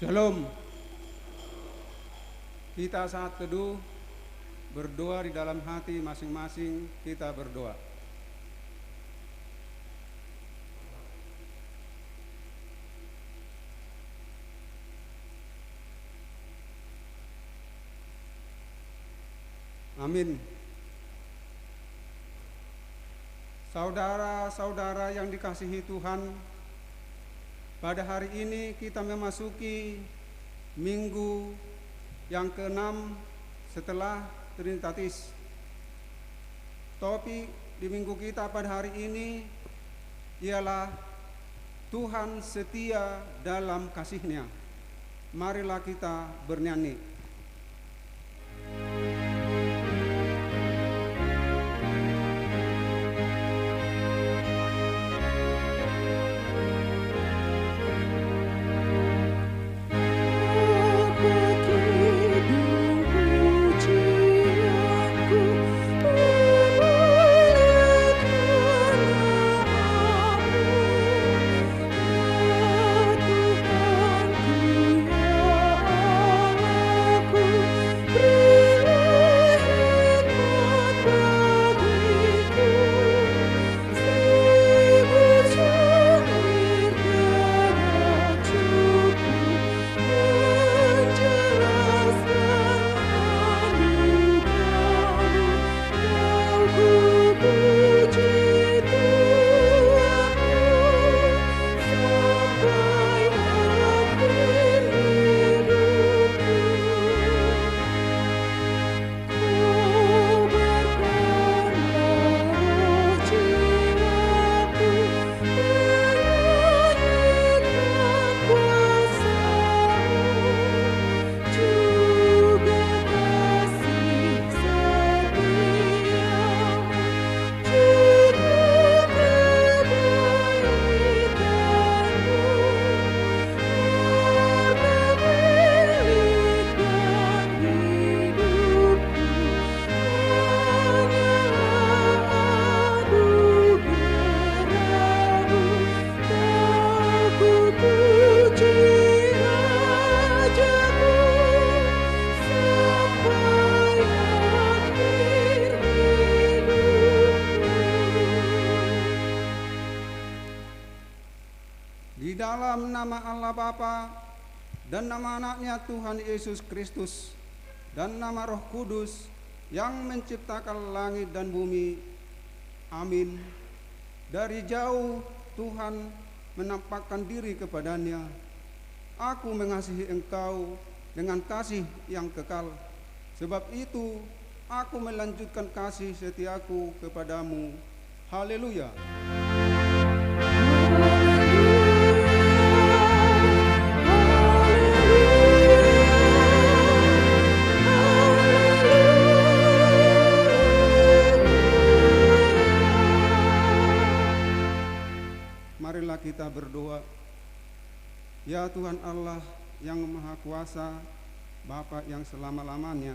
Shalom. Kita saat teduh berdoa di dalam hati masing-masing, kita berdoa. Amin. Saudara-saudara yang dikasihi Tuhan, pada hari ini kita memasuki minggu yang ke-6 setelah Trinitatis. Topik di minggu kita pada hari ini ialah Tuhan setia dalam kasih-Nya. Marilah kita bernyanyi. Di dalam nama Allah Bapa dan nama anaknya Tuhan Yesus Kristus dan nama Roh Kudus yang menciptakan langit dan bumi. Amin. Dari jauh Tuhan menampakkan diri kepadanya. Aku mengasihi engkau dengan kasih yang kekal. Sebab itu aku melanjutkan kasih setiaku kepadamu. Haleluya. Marilah kita berdoa. Ya Tuhan Allah yang Maha Kuasa, Bapa yang selama-lamanya,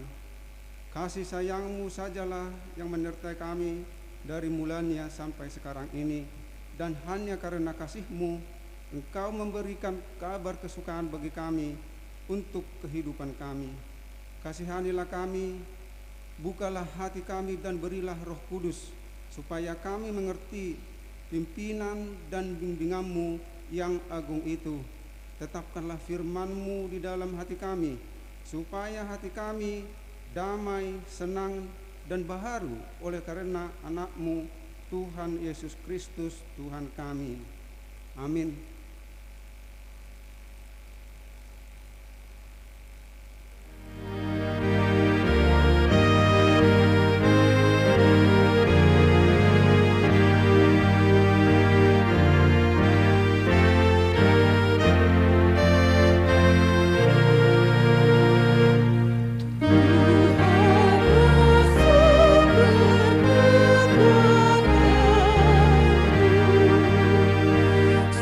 kasih sayang-Mu sajalah yang menyertai kami dari mulanya sampai sekarang ini. Dan hanya karena kasih-Mu, Engkau memberikan kabar kesukaan bagi kami untuk kehidupan kami. Kasihanilah kami, bukalah hati kami dan berilah Roh Kudus, supaya kami mengerti pimpinan dan bimbingan-Mu yang agung itu. Tetapkanlah firman-Mu di dalam hati kami, supaya hati kami damai, senang, dan baharu oleh karena anak-Mu, Tuhan Yesus Kristus, Tuhan kami. Amin.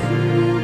Ku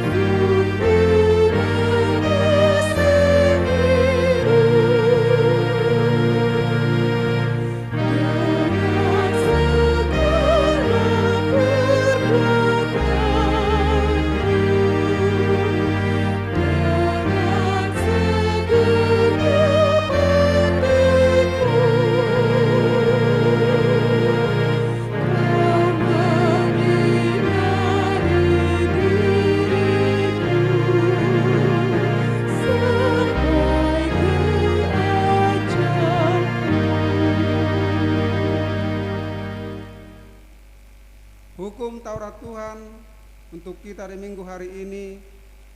Hukum Taurat Tuhan untuk kita di minggu hari ini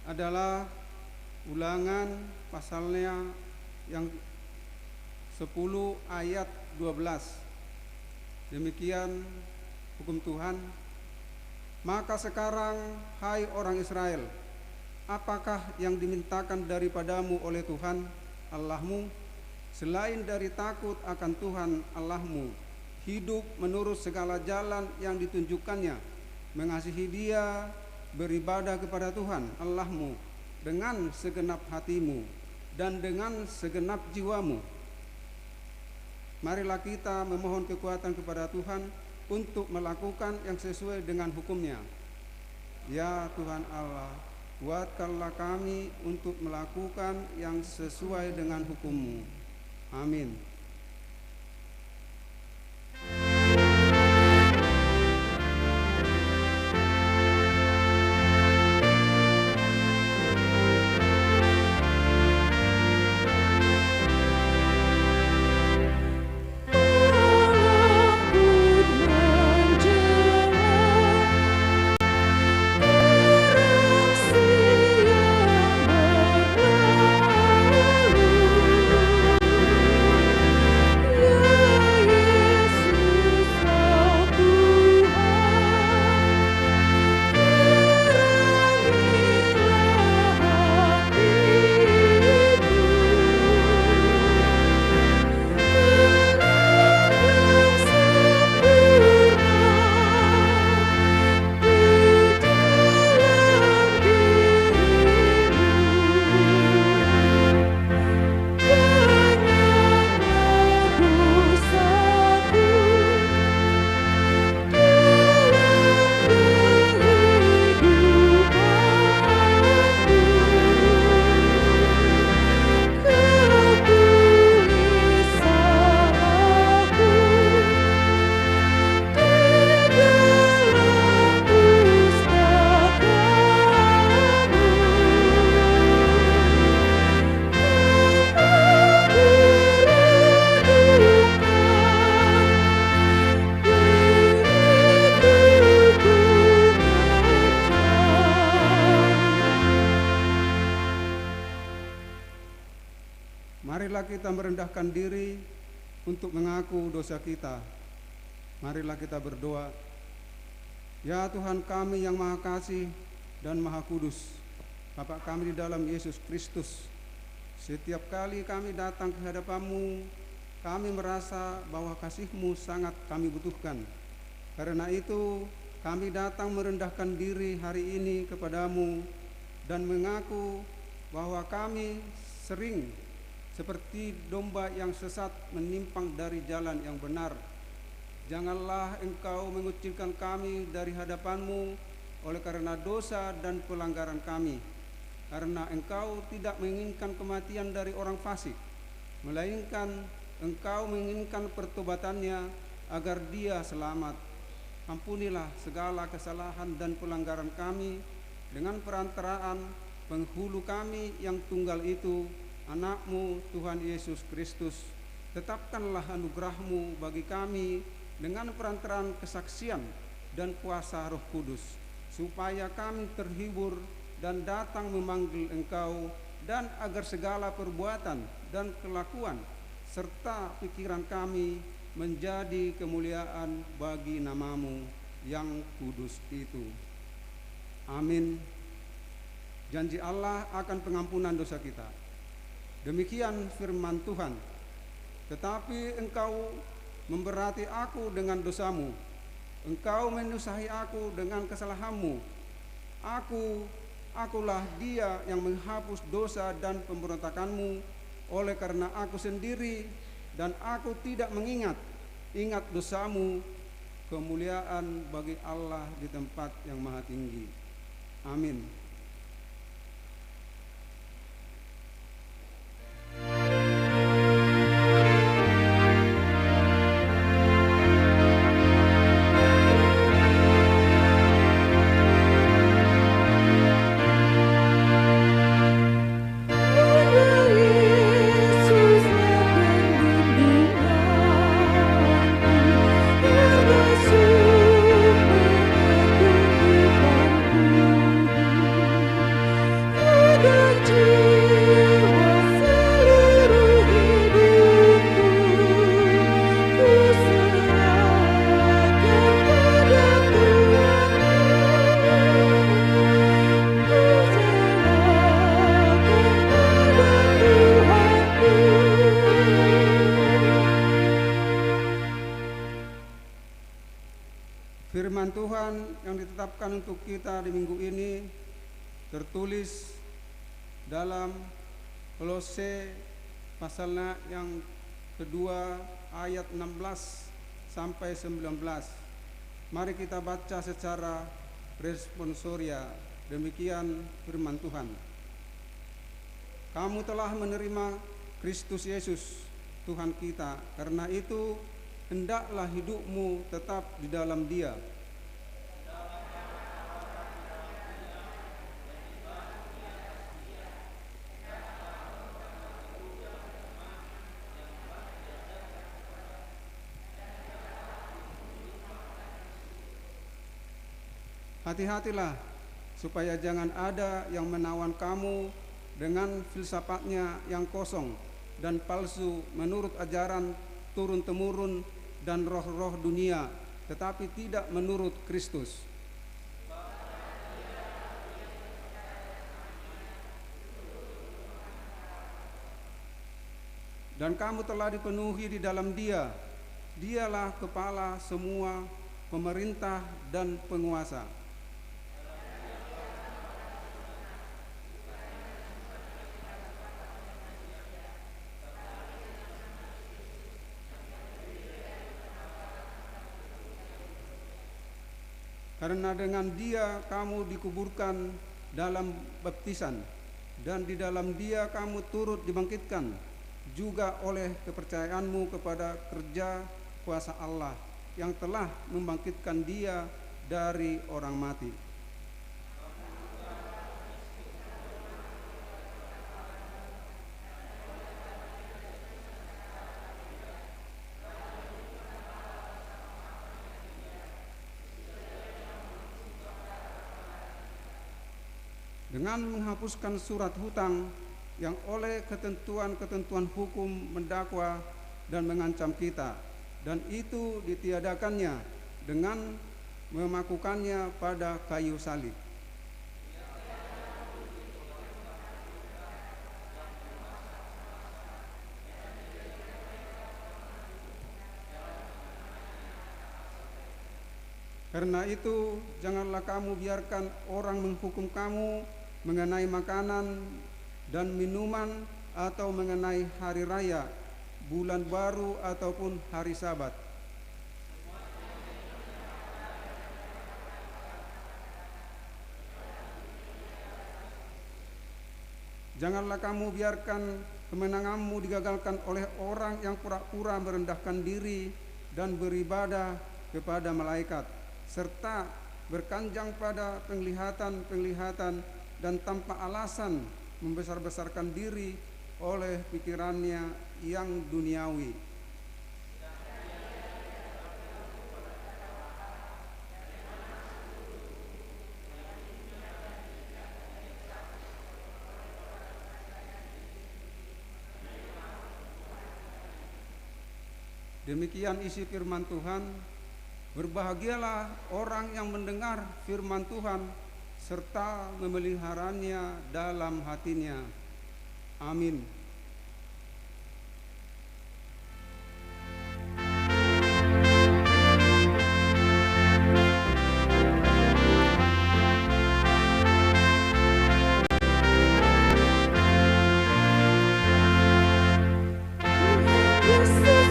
adalah Ulangan pasalnya yang 10 ayat 12. Demikian hukum Tuhan. Maka sekarang, hai orang Israel, apakah yang dimintakan daripadamu oleh Tuhan Allahmu, selain dari takut akan Tuhan Allahmu, hidup menurut segala jalan yang ditunjukkannya, mengasihi Dia, beribadah kepada Tuhan Allahmu dengan segenap hatimu dan dengan segenap jiwamu. Marilah kita memohon kekuatan kepada Tuhan untuk melakukan yang sesuai dengan hukum-Nya. Ya Tuhan Allah, kuatkanlah kami untuk melakukan yang sesuai dengan hukum-Mu. Amin. Marilah kita merendahkan diri untuk mengaku dosa kita. Marilah kita berdoa. Ya Tuhan kami yang Maha Kasih dan Maha Kudus, Bapa kami di dalam Yesus Kristus, setiap kali kami datang ke hadapan-Mu, kami merasa bahwa kasih-Mu sangat kami butuhkan. Karena itu kami datang merendahkan diri hari ini kepada-Mu dan mengaku bahwa kami sering seperti domba yang sesat menyimpang dari jalan yang benar. Janganlah Engkau mengucilkan kami dari hadapan-Mu oleh karena dosa dan pelanggaran kami. Karena Engkau tidak menginginkan kematian dari orang fasik, melainkan Engkau menginginkan pertobatannya agar dia selamat. Ampunilah segala kesalahan dan pelanggaran kami dengan perantaraan penghulu kami yang tunggal itu, Anak-Mu Tuhan Yesus Kristus. Tetapkanlah anugerah-Mu bagi kami dengan perantaraan kesaksian dan kuasa Roh Kudus, supaya kami terhibur dan datang memanggil Engkau, dan agar segala perbuatan dan kelakuan serta pikiran kami menjadi kemuliaan bagi nama-Mu yang kudus itu. Amin. Janji Allah akan pengampunan dosa kita. Demikian firman Tuhan. Tetapi engkau memberati aku dengan dosamu, engkau menyusahi aku dengan kesalahanmu. Akulah dia yang menghapus dosa dan pemberontakanmu, oleh karena aku sendiri dan aku tidak mengingat dosamu. Kemuliaan bagi Allah di tempat yang maha tinggi. Amin. Firman Tuhan yang ditetapkan untuk kita di minggu ini tertulis dalam Kolose pasalnya yang kedua ayat 16 sampai 19. Mari kita baca secara responsoria. Demikian firman Tuhan. Kamu telah menerima Kristus Yesus Tuhan kita, karena itu hendaklah hidupmu tetap di dalam Dia. Hati-hatilah supaya jangan ada yang menawan kamu dengan filsafatnya yang kosong dan palsu menurut ajaran turun-temurun dan roh-roh dunia, tetapi tidak menurut Kristus. Dan kamu telah dipenuhi di dalam Dia. Dialah kepala semua pemerintah dan penguasa. Karena dengan Dia kamu dikuburkan dalam baptisan, dan di dalam Dia kamu turut dibangkitkan juga oleh kepercayaanmu kepada kerja kuasa Allah yang telah membangkitkan Dia dari orang mati. Dengan menghapuskan surat hutang yang oleh ketentuan-ketentuan hukum mendakwa dan mengancam kita, dan itu ditiadakannya dengan memakukannya pada kayu salib. Karena itu janganlah kamu biarkan orang menghukum kamu mengenai makanan dan minuman, atau mengenai hari raya, bulan baru, ataupun hari Sabat. Janganlah kamu biarkan kemenanganmu digagalkan oleh orang yang pura-pura merendahkan diri dan beribadah kepada malaikat, serta berkanjang pada penglihatan-penglihatan dan tanpa alasan membesar-besarkan diri oleh pikirannya yang duniawi. Demikian isi firman Tuhan. Berbahagialah orang yang mendengar firman Tuhan serta memeliharanya dalam hatinya. Amin. Dia sangat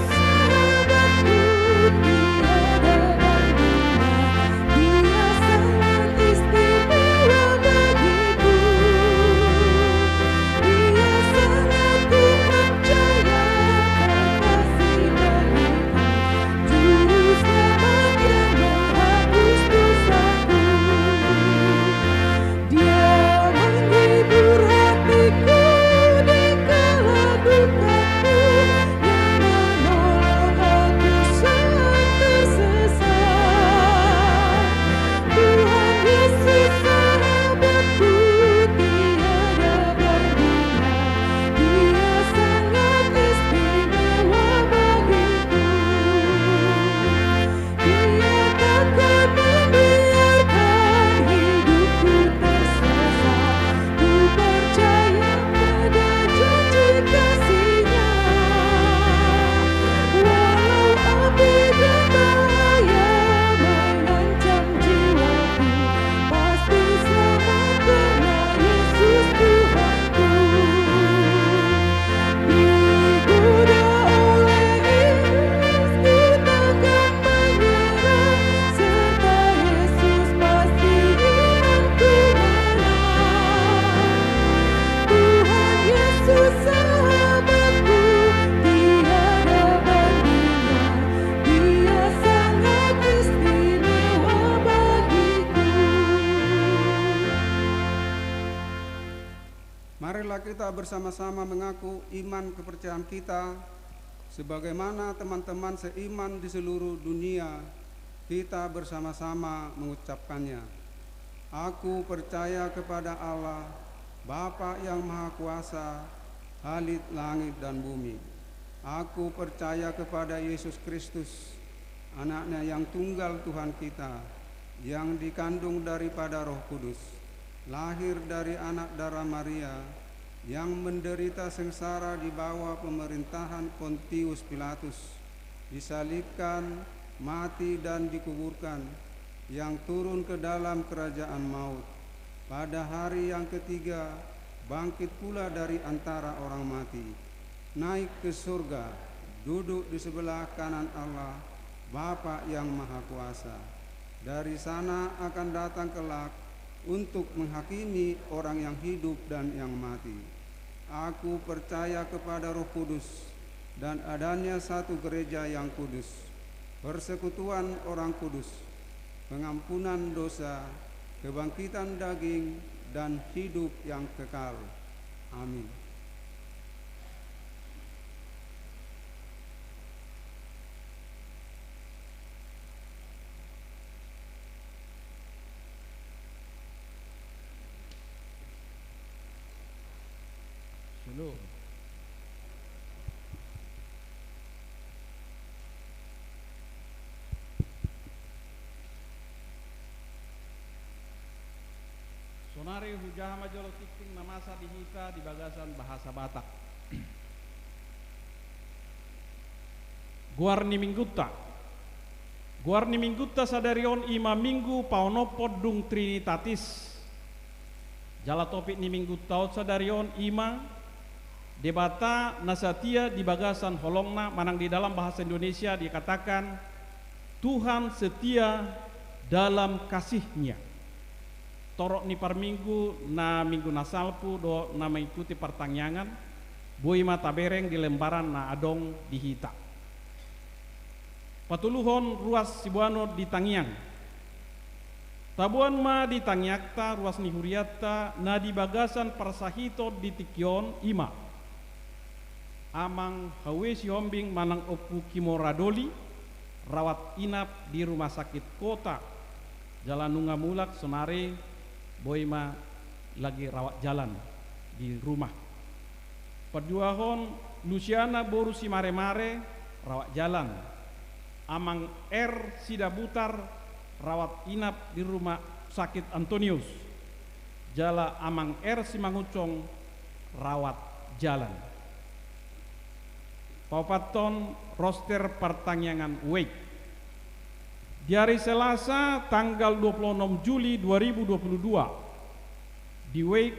kita bersama-sama mengaku iman kepercayaan kita, sebagaimana teman-teman seiman di seluruh dunia, kita bersama-sama mengucapkannya. Aku percaya kepada Allah, Bapa yang Maha Kuasa, Khalid langit dan bumi. Aku percaya kepada Yesus Kristus, Anaknya yang tunggal Tuhan kita, yang dikandung daripada Roh Kudus, lahir dari anak darah Maria, yang menderita sengsara di bawah pemerintahan Pontius Pilatus, disalibkan, mati dan dikuburkan, yang turun ke dalam kerajaan maut. Pada hari yang ketiga, bangkit pula dari antara orang mati, naik ke surga, duduk di sebelah kanan Allah, Bapa yang Maha Kuasa. Dari sana akan datang kelak untuk menghakimi orang yang hidup dan yang mati. Aku percaya kepada Roh Kudus dan adanya satu gereja yang kudus, persekutuan orang kudus, pengampunan dosa, kebangkitan daging, dan hidup yang kekal. Amin. Shalom. Sonari hujaha majolo tiking namasa dihita di bagasan bahasa Batak. Guarni Minggutta. Guarni Minggutta sadarion ima minggu paonopod dung Trinitatis. Jala topik ni Minggutta sadarion ima debata nasatia di bagasan holongna manang di dalam bahasa Indonesia dikatakan Tuhan setia dalam kasihnya. Torok ni par minggu na minggu nasalpu do na mengikuti pertanyaan boi mata bereng di lembaran na adong dihita. Patuluhon ruas sibuano di Tangiang. Tabuan ma di Tangiakta ruas ni huriata na di bagasan persahito di Tikyon ima. Amang hawe si hombing manang opu kimoradoli rawat inap di rumah sakit kota Jalan Nunga Mulak Sonare boima lagi rawat jalan di rumah. Perjuahon Luciana boru si mare-mare rawat jalan. Amang R Sidabutar rawat inap di rumah sakit Antonius. Jala Amang R Simangucong rawat jalan. Paupaton roster pertanyaan wake. Di hari Selasa tanggal 26 Juli 2022 di wake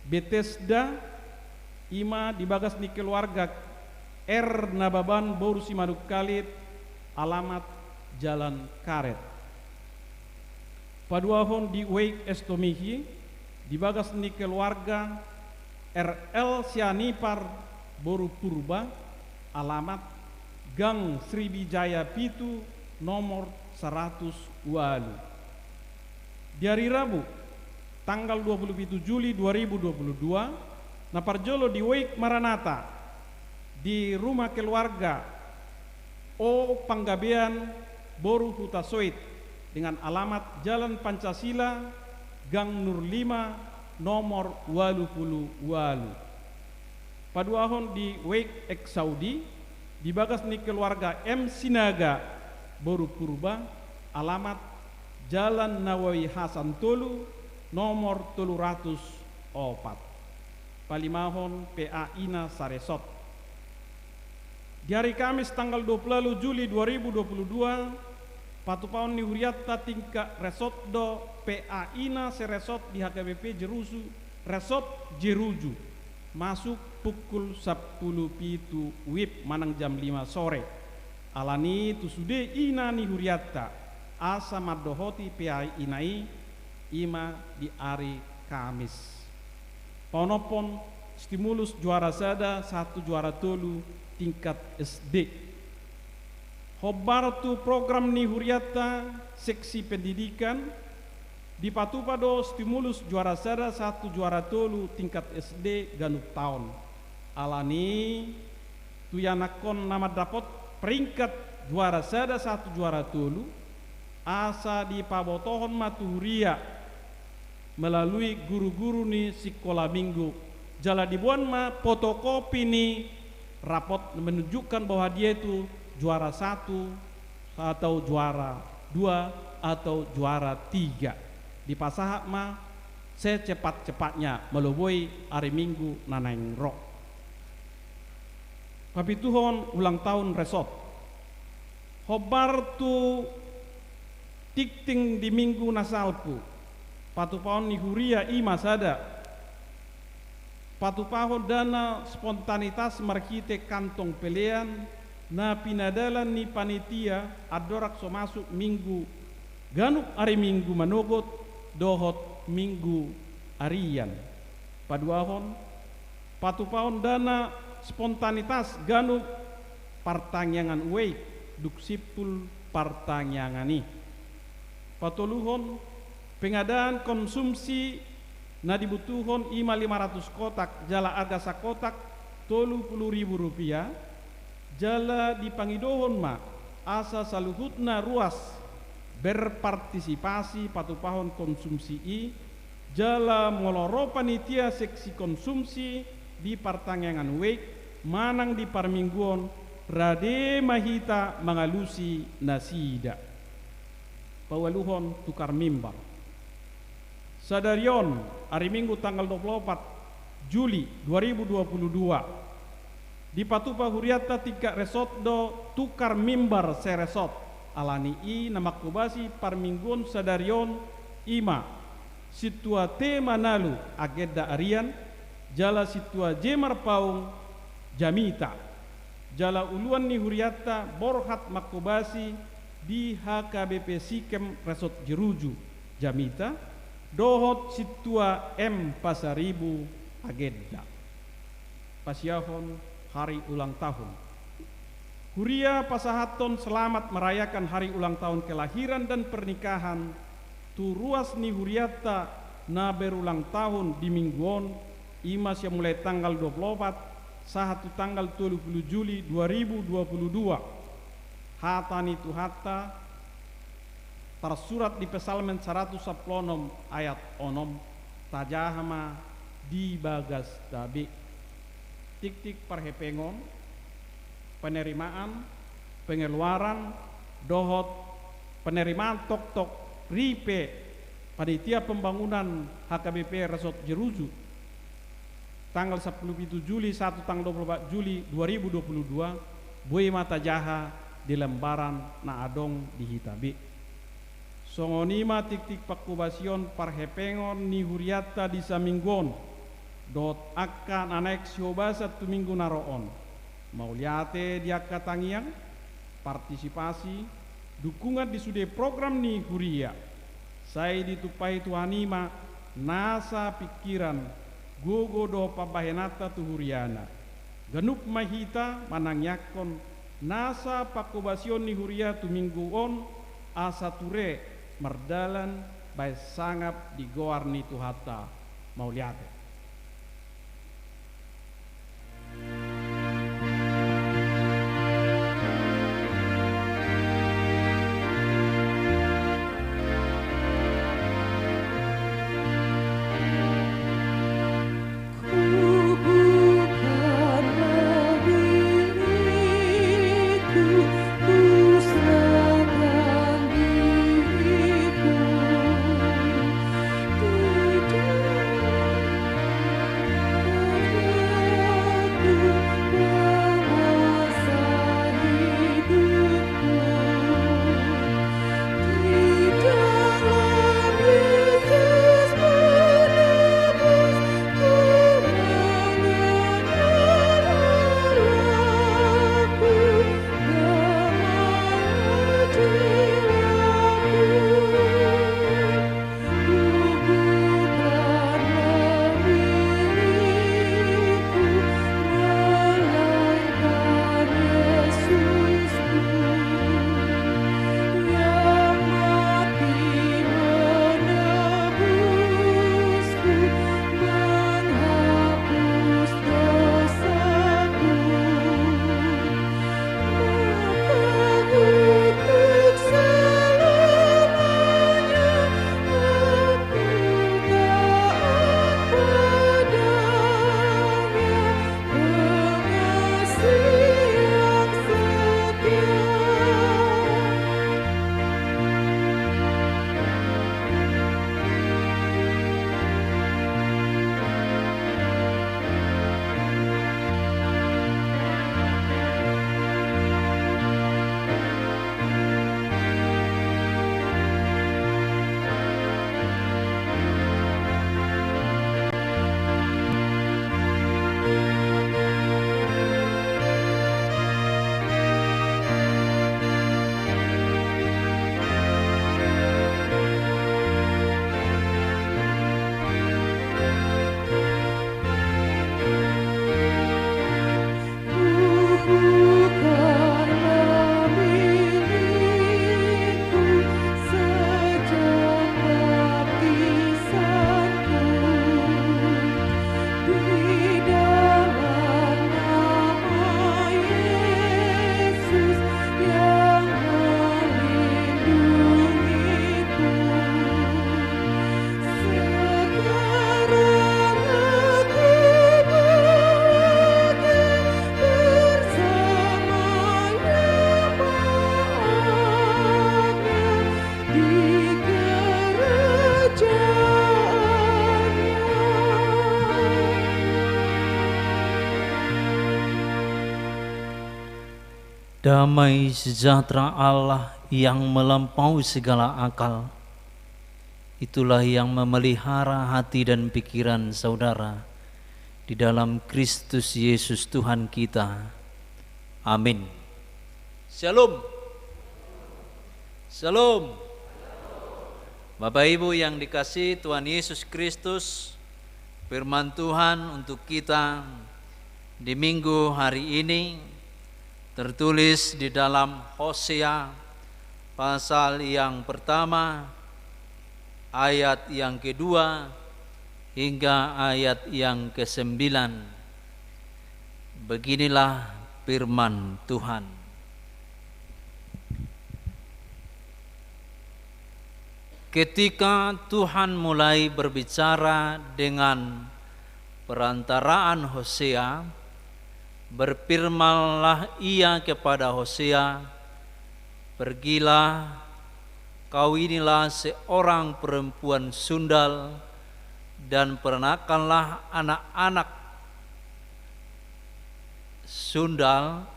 Bethesda ima di bagas ni keluarga R Nababan Boru Simanuk Kalit alamat Jalan Karet. Paduahon di wake Estomihi di bagas ni keluarga RL Sianipar Boru Purba alamat Gang Sriwijaya Pitu nomor 100 Walu. Di hari Rabu tanggal 27 Juli 2022 naparjolo di Wake Maranatha di rumah keluarga O Panggabean Boru Hutasoit dengan alamat Jalan Pancasila Gang Nur 5 nomor 80 Walu. Paduahon di Wake Ek Saudi di bagas ni keluarga M Sinaga Boru Purba alamat Jalan Nawawi Hasan Tolu nomor 304. Palimahon PA Ina Saresot. Di hari Kamis tanggal 20 Juli 2022 patupaon ni huriata tingkat resot do PA Ina Seresot di HKBP Jerusu Resot Jeruju masuk pukul 10 pitu WIB manang jam 5 sore. Alani tu sude ina ni huriata asa madohoti PA Inai ima di hari Kamis. Paunopon stimulus juara sada 1 juara tolu tingkat SD. Hobar tu program ni huriata seksi pendidikan Di Patupa do stimulus juara sada 1 juara tolu tingkat SD ganuk tahun. Alani tuyanakon nama dapat peringkat juara sada 1 juara tolu asa di pabotohon maturia melalui guru-guru ni sekolah minggu. Jala dibuan ma fotokopi ni rapot menunjukkan bahwa dia itu juara 1 atau juara 2 atau juara 3. Di pasahak ma secepat-cepatnya melubui hari Minggu nanaing rok. Papituhon ulang tahun resort. Hobar tu tikting di minggu nasalpu. Patupahon ni huria ima sada. Patupahon dana spontanitas markite kantong pelean na pinadalan ni panitia adorak so masuk minggu ganuk hari Minggu manogot dohot minggu arian. Paduahon patupahon dana spontanitas ganuk partangyangan uwei duk sipul partangyangan ni. Patuluhon pengadaan konsumsi na dibutuhon ima 500 kotak jala harga sakotak 30.000 rupiah. Jala dipangidohon ma asa saluhutna ruas berpartisipasi patupahon konsumsi i jala moloro panitia seksi konsumsi di partangyangan wek manang di parmingguon rade mahita mangalusi nasida. Pawaluhon tukar mimbar sadarion hari Minggu tanggal 24 Juli 2022 di Patupa Huriata tingkat resort do tukar mimbar seresort alani i namakubasi parmingguon sadarion ima situa tema nalu agenda arian jala situa jemar paung jamita jala uluan ni Huriata borhat makubasi di HKBP Sikem Resort Jeruju Jamita dohot situa M Pasaribu agenda pasiahon hari ulang tahun. Huria pasahaton selamat merayakan hari ulang tahun kelahiran dan pernikahan tu ruas ni Huriata na berulang tahun di mingguon imas yang mulai tanggal 24 sahatu tanggal 30 Juli 2022 hatani tu hatta tersurat di Pesalmen 116 ayat 6 tajahama di bagas dabi tik-tik parhepengon penerimaan pengeluaran dohot penerimaan tok-tok ripe panitia pembangunan HKBP Resort Jeruju tanggal 17 Juli 1 tanggal 24 Juli 2022 buai mata jaha di lembaran na adong di hitabi songonima tik-tik pakubasion parhepengon ni Huriata di saminggon dot akan anek siobasa tu minggu naroon mauliate dia katangiang partisipasi dukungan di sude program ni Huria saya ditupai tuanima nasa pikiran gogo do pabahenata tu Huriana genuk mahita manangyakon nasa pakubasion ni Huria tu mingguon asa ture merdalan bay sangap di goar ni tuhata mauliate. Damai sejahtera Allah yang melampaui segala akal, itulah yang memelihara hati dan pikiran saudara di dalam Kristus Yesus Tuhan kita. Amin. Shalom. Shalom. Bapak Ibu yang dikasihi Tuhan Yesus Kristus, firman Tuhan untuk kita di minggu hari ini tertulis di dalam Hosea pasal yang pertama, ayat yang kedua hingga ayat yang ke-9. Beginilah firman Tuhan. Ketika Tuhan mulai berbicara dengan perantaraan Hosea, berfirmanlah Ia kepada Hosea, "Pergilah, kawinilah seorang perempuan sundal dan peranakanlah anak-anak sundal,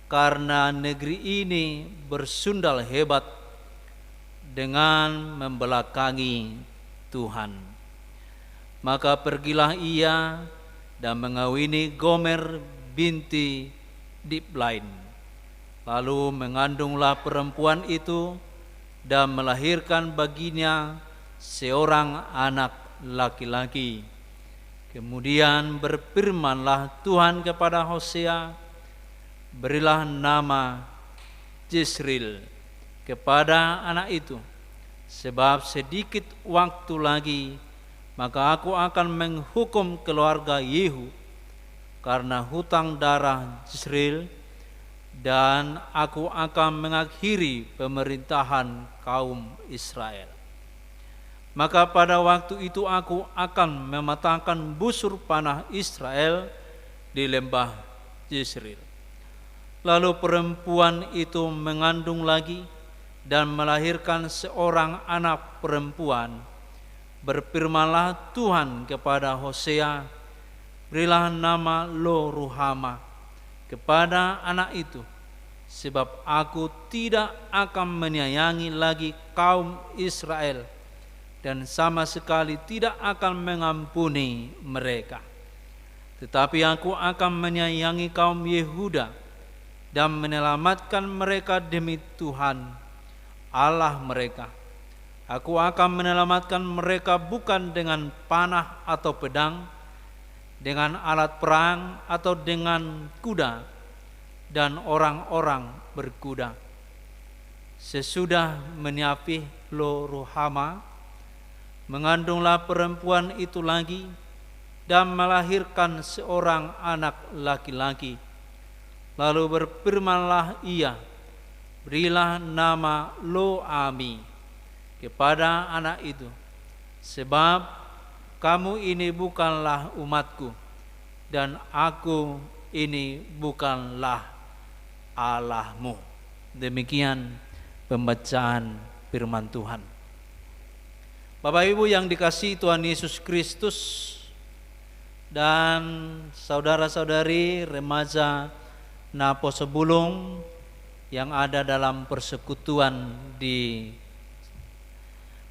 karena negeri ini bersundal hebat dengan membelakangi Tuhan." Maka pergilah ia dan mengawini Gomer binti Diblaim. Lalu mengandunglah perempuan itu dan melahirkan baginya seorang anak laki-laki. Kemudian berfirmanlah Tuhan kepada Hosea, "Berilah nama Jezreel kepada anak itu, sebab sedikit waktu lagi maka aku akan menghukum keluarga Yehu karena hutang darah Jezreel, dan aku akan mengakhiri pemerintahan kaum Israel. Maka pada waktu itu aku akan mematahkan busur panah Israel di lembah Jezreel." Lalu perempuan itu mengandung lagi dan melahirkan seorang anak perempuan. Berfirmanlah Tuhan kepada Hosea, "Berilah nama Lo-ruhama kepada anak itu, sebab aku tidak akan menyayangi lagi kaum Israel dan sama sekali tidak akan mengampuni mereka. Tetapi aku akan menyayangi kaum Yehuda dan menyelamatkan mereka demi Tuhan Allah mereka. Aku akan menyelamatkan mereka bukan dengan panah atau pedang, dengan alat perang atau dengan kuda dan orang-orang berkuda." Sesudah menyapih Lo-ruhama, mengandunglah perempuan itu lagi dan melahirkan seorang anak laki-laki. Lalu berfirmanlah ia, "Berilah nama Lo-ami kepada anak itu, sebab kamu ini bukanlah umatku dan aku ini bukanlah Allahmu." Demikian pembacaan firman Tuhan. Bapak Ibu yang dikasihi Tuhan Yesus Kristus dan saudara-saudari remaja Napo Sebulung yang ada dalam persekutuan di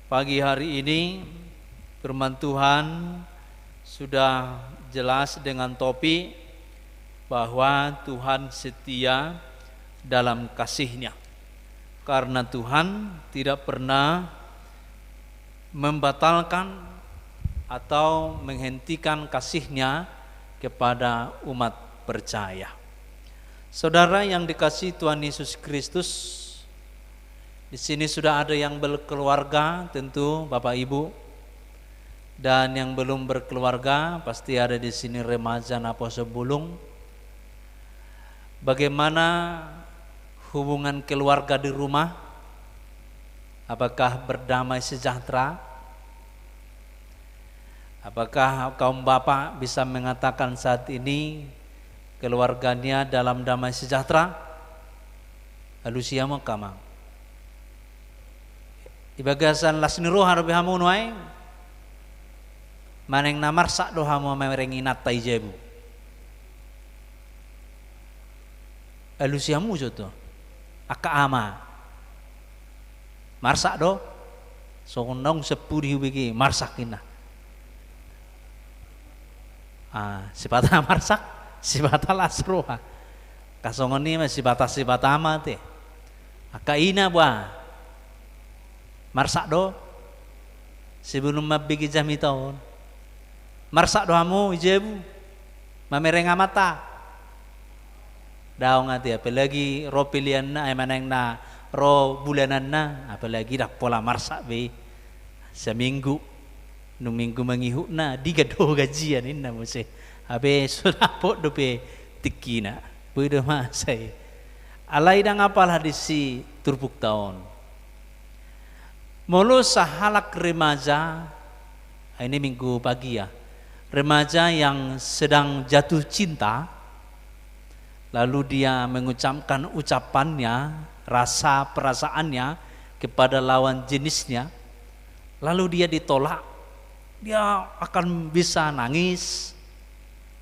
pagi hari ini, firman Tuhan sudah jelas dengan topik bahwa Tuhan setia dalam kasih-Nya, karena Tuhan tidak pernah membatalkan atau menghentikan kasih-Nya kepada umat percaya. Saudara yang dikasihi Tuhan Yesus Kristus, di sini sudah ada yang berkeluarga, tentu Bapak Ibu, dan yang belum berkeluarga pasti ada di sini remaja Napo Sebulung. Bagaimana hubungan keluarga di rumah? Apakah berdamai sejahtera? Apakah kaum bapak bisa mengatakan saat ini keluarganya dalam damai sejahtera? Alusia mo kamang. Ibagasan lasniru harbi hamu nuai. Maneng namar sak do hamu merenginat taijebu. Alusia mu joto. aka ama marsak do sonong sepudi bigi marsakina sibata marsak sibata lasroha kasongoni mah sibata ama te aka ina ba marsak do sebelum mabigi jami tahun marsak do hamu ijebu mamereng mata daw ngati apalagi ro pilihan na ay manang na ro bulanan na apalagi dak pola marsak be seminggu nung minggu mangihu na digado gajian inna mo se abe sudah po dope tikina puido masay alay dang apal hadisi turbuk taon mulu sahalak remaja ini minggu pagi ya remaja yang sedang jatuh cinta lalu dia mengucapkan ucapannya, rasa perasaannya kepada lawan jenisnya, lalu dia ditolak, dia akan bisa nangis,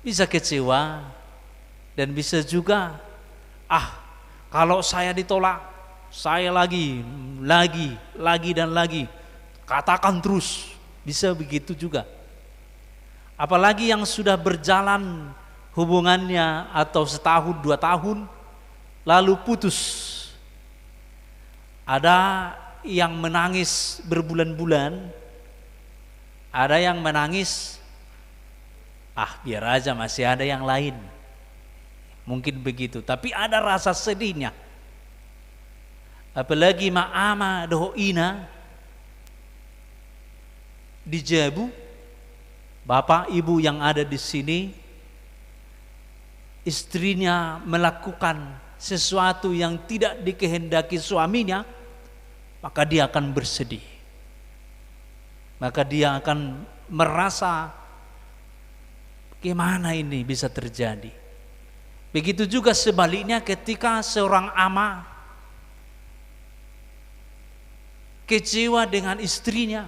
bisa kecewa, dan bisa juga, kalau saya ditolak, saya lagi dan lagi, katakan terus, bisa begitu juga. Apalagi yang sudah berjalan hubungannya atau setahun 2 tahun lalu putus. Ada yang menangis berbulan-bulan, ada yang menangis biar aja masih ada yang lain. Mungkin begitu, tapi ada rasa sedihnya. Apalagi ma'ama dohina di Jabu, bapak ibu yang ada di sini, istrinya melakukan sesuatu yang tidak dikehendaki suaminya, maka dia akan bersedih. Maka dia akan merasa gimana ini bisa terjadi. Begitu juga sebaliknya ketika seorang ama kecewa dengan istrinya,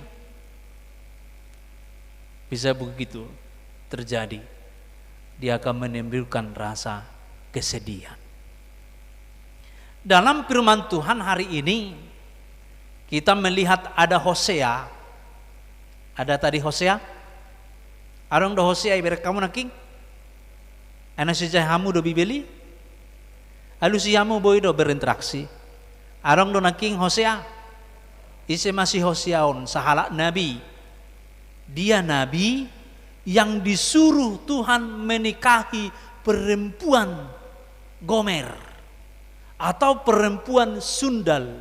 bisa begitu terjadi. Dia akan menimbulkan rasa kesedihan. Dalam firman Tuhan hari ini kita melihat ada Hosea. Ada tadi Hosea. Arong do Hosea ibarat kamu naking. Ana sejahamu do bibeli. Alu siamu boy do berinteraksi. Arong do naking Hosea. Ise masih Hoseaon sahalak nabi. Dia nabi yang disuruh Tuhan menikahi perempuan Gomer atau perempuan sundal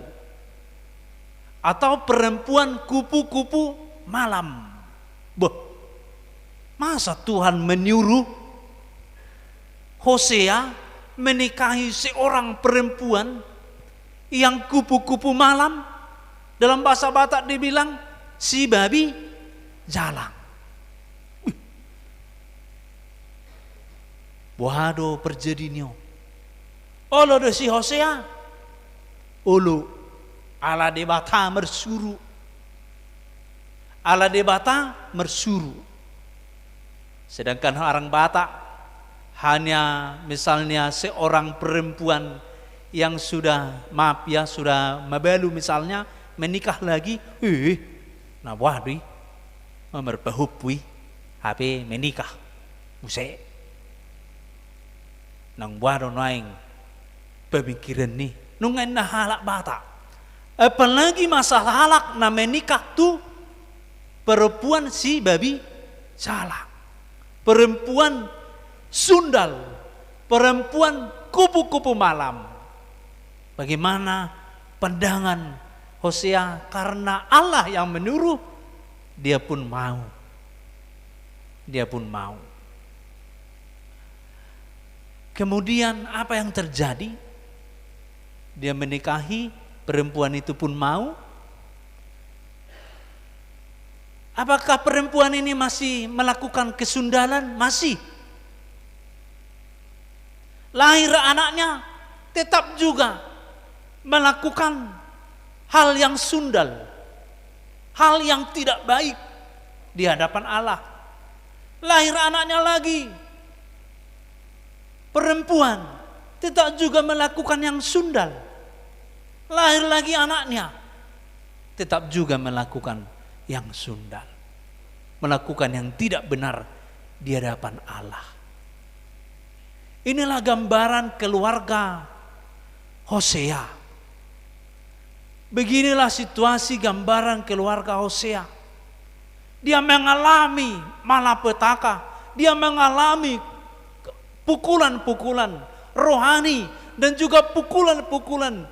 atau perempuan kupu-kupu malam. Masa Tuhan menyuruh Hosea menikahi seorang perempuan yang kupu-kupu malam? Dalam bahasa Batak dibilang si babi jalang. Wado perjadinya. Olo do si Hosea. Olo ala debata mersuru. Ala debata mersuru. Sedangkan orang Batak hanya misalnya seorang perempuan yang sudah sudah mabalu misalnya menikah lagi, nah wadi memerbahupui HP menikah. Musik. Nang wado naing pemikiran nih nungen na halak Batak, apalagi masalah halak na menikah tu perempuan si babi salah, perempuan sundal, perempuan kupu-kupu malam. Bagaimana pandangan Hosea? Karena Allah yang menyuruh, dia pun mau. Kemudian apa yang terjadi? Dia menikahi, perempuan itu pun mau. Apakah perempuan ini masih melakukan kesundalan? Masih. Lahir anaknya tetap juga melakukan hal yang sundal, hal yang tidak baik di hadapan Allah. Lahir anaknya lagi, perempuan tetap juga melakukan yang sundal. lahir lagi anaknya, tetap juga melakukan yang sundal, melakukan yang tidak benar di hadapan Allah. Inilah gambaran keluarga Hosea. Beginilah situasi gambaran keluarga Hosea. Dia mengalami malapetaka, dia mengalami pukulan-pukulan rohani dan juga pukulan-pukulan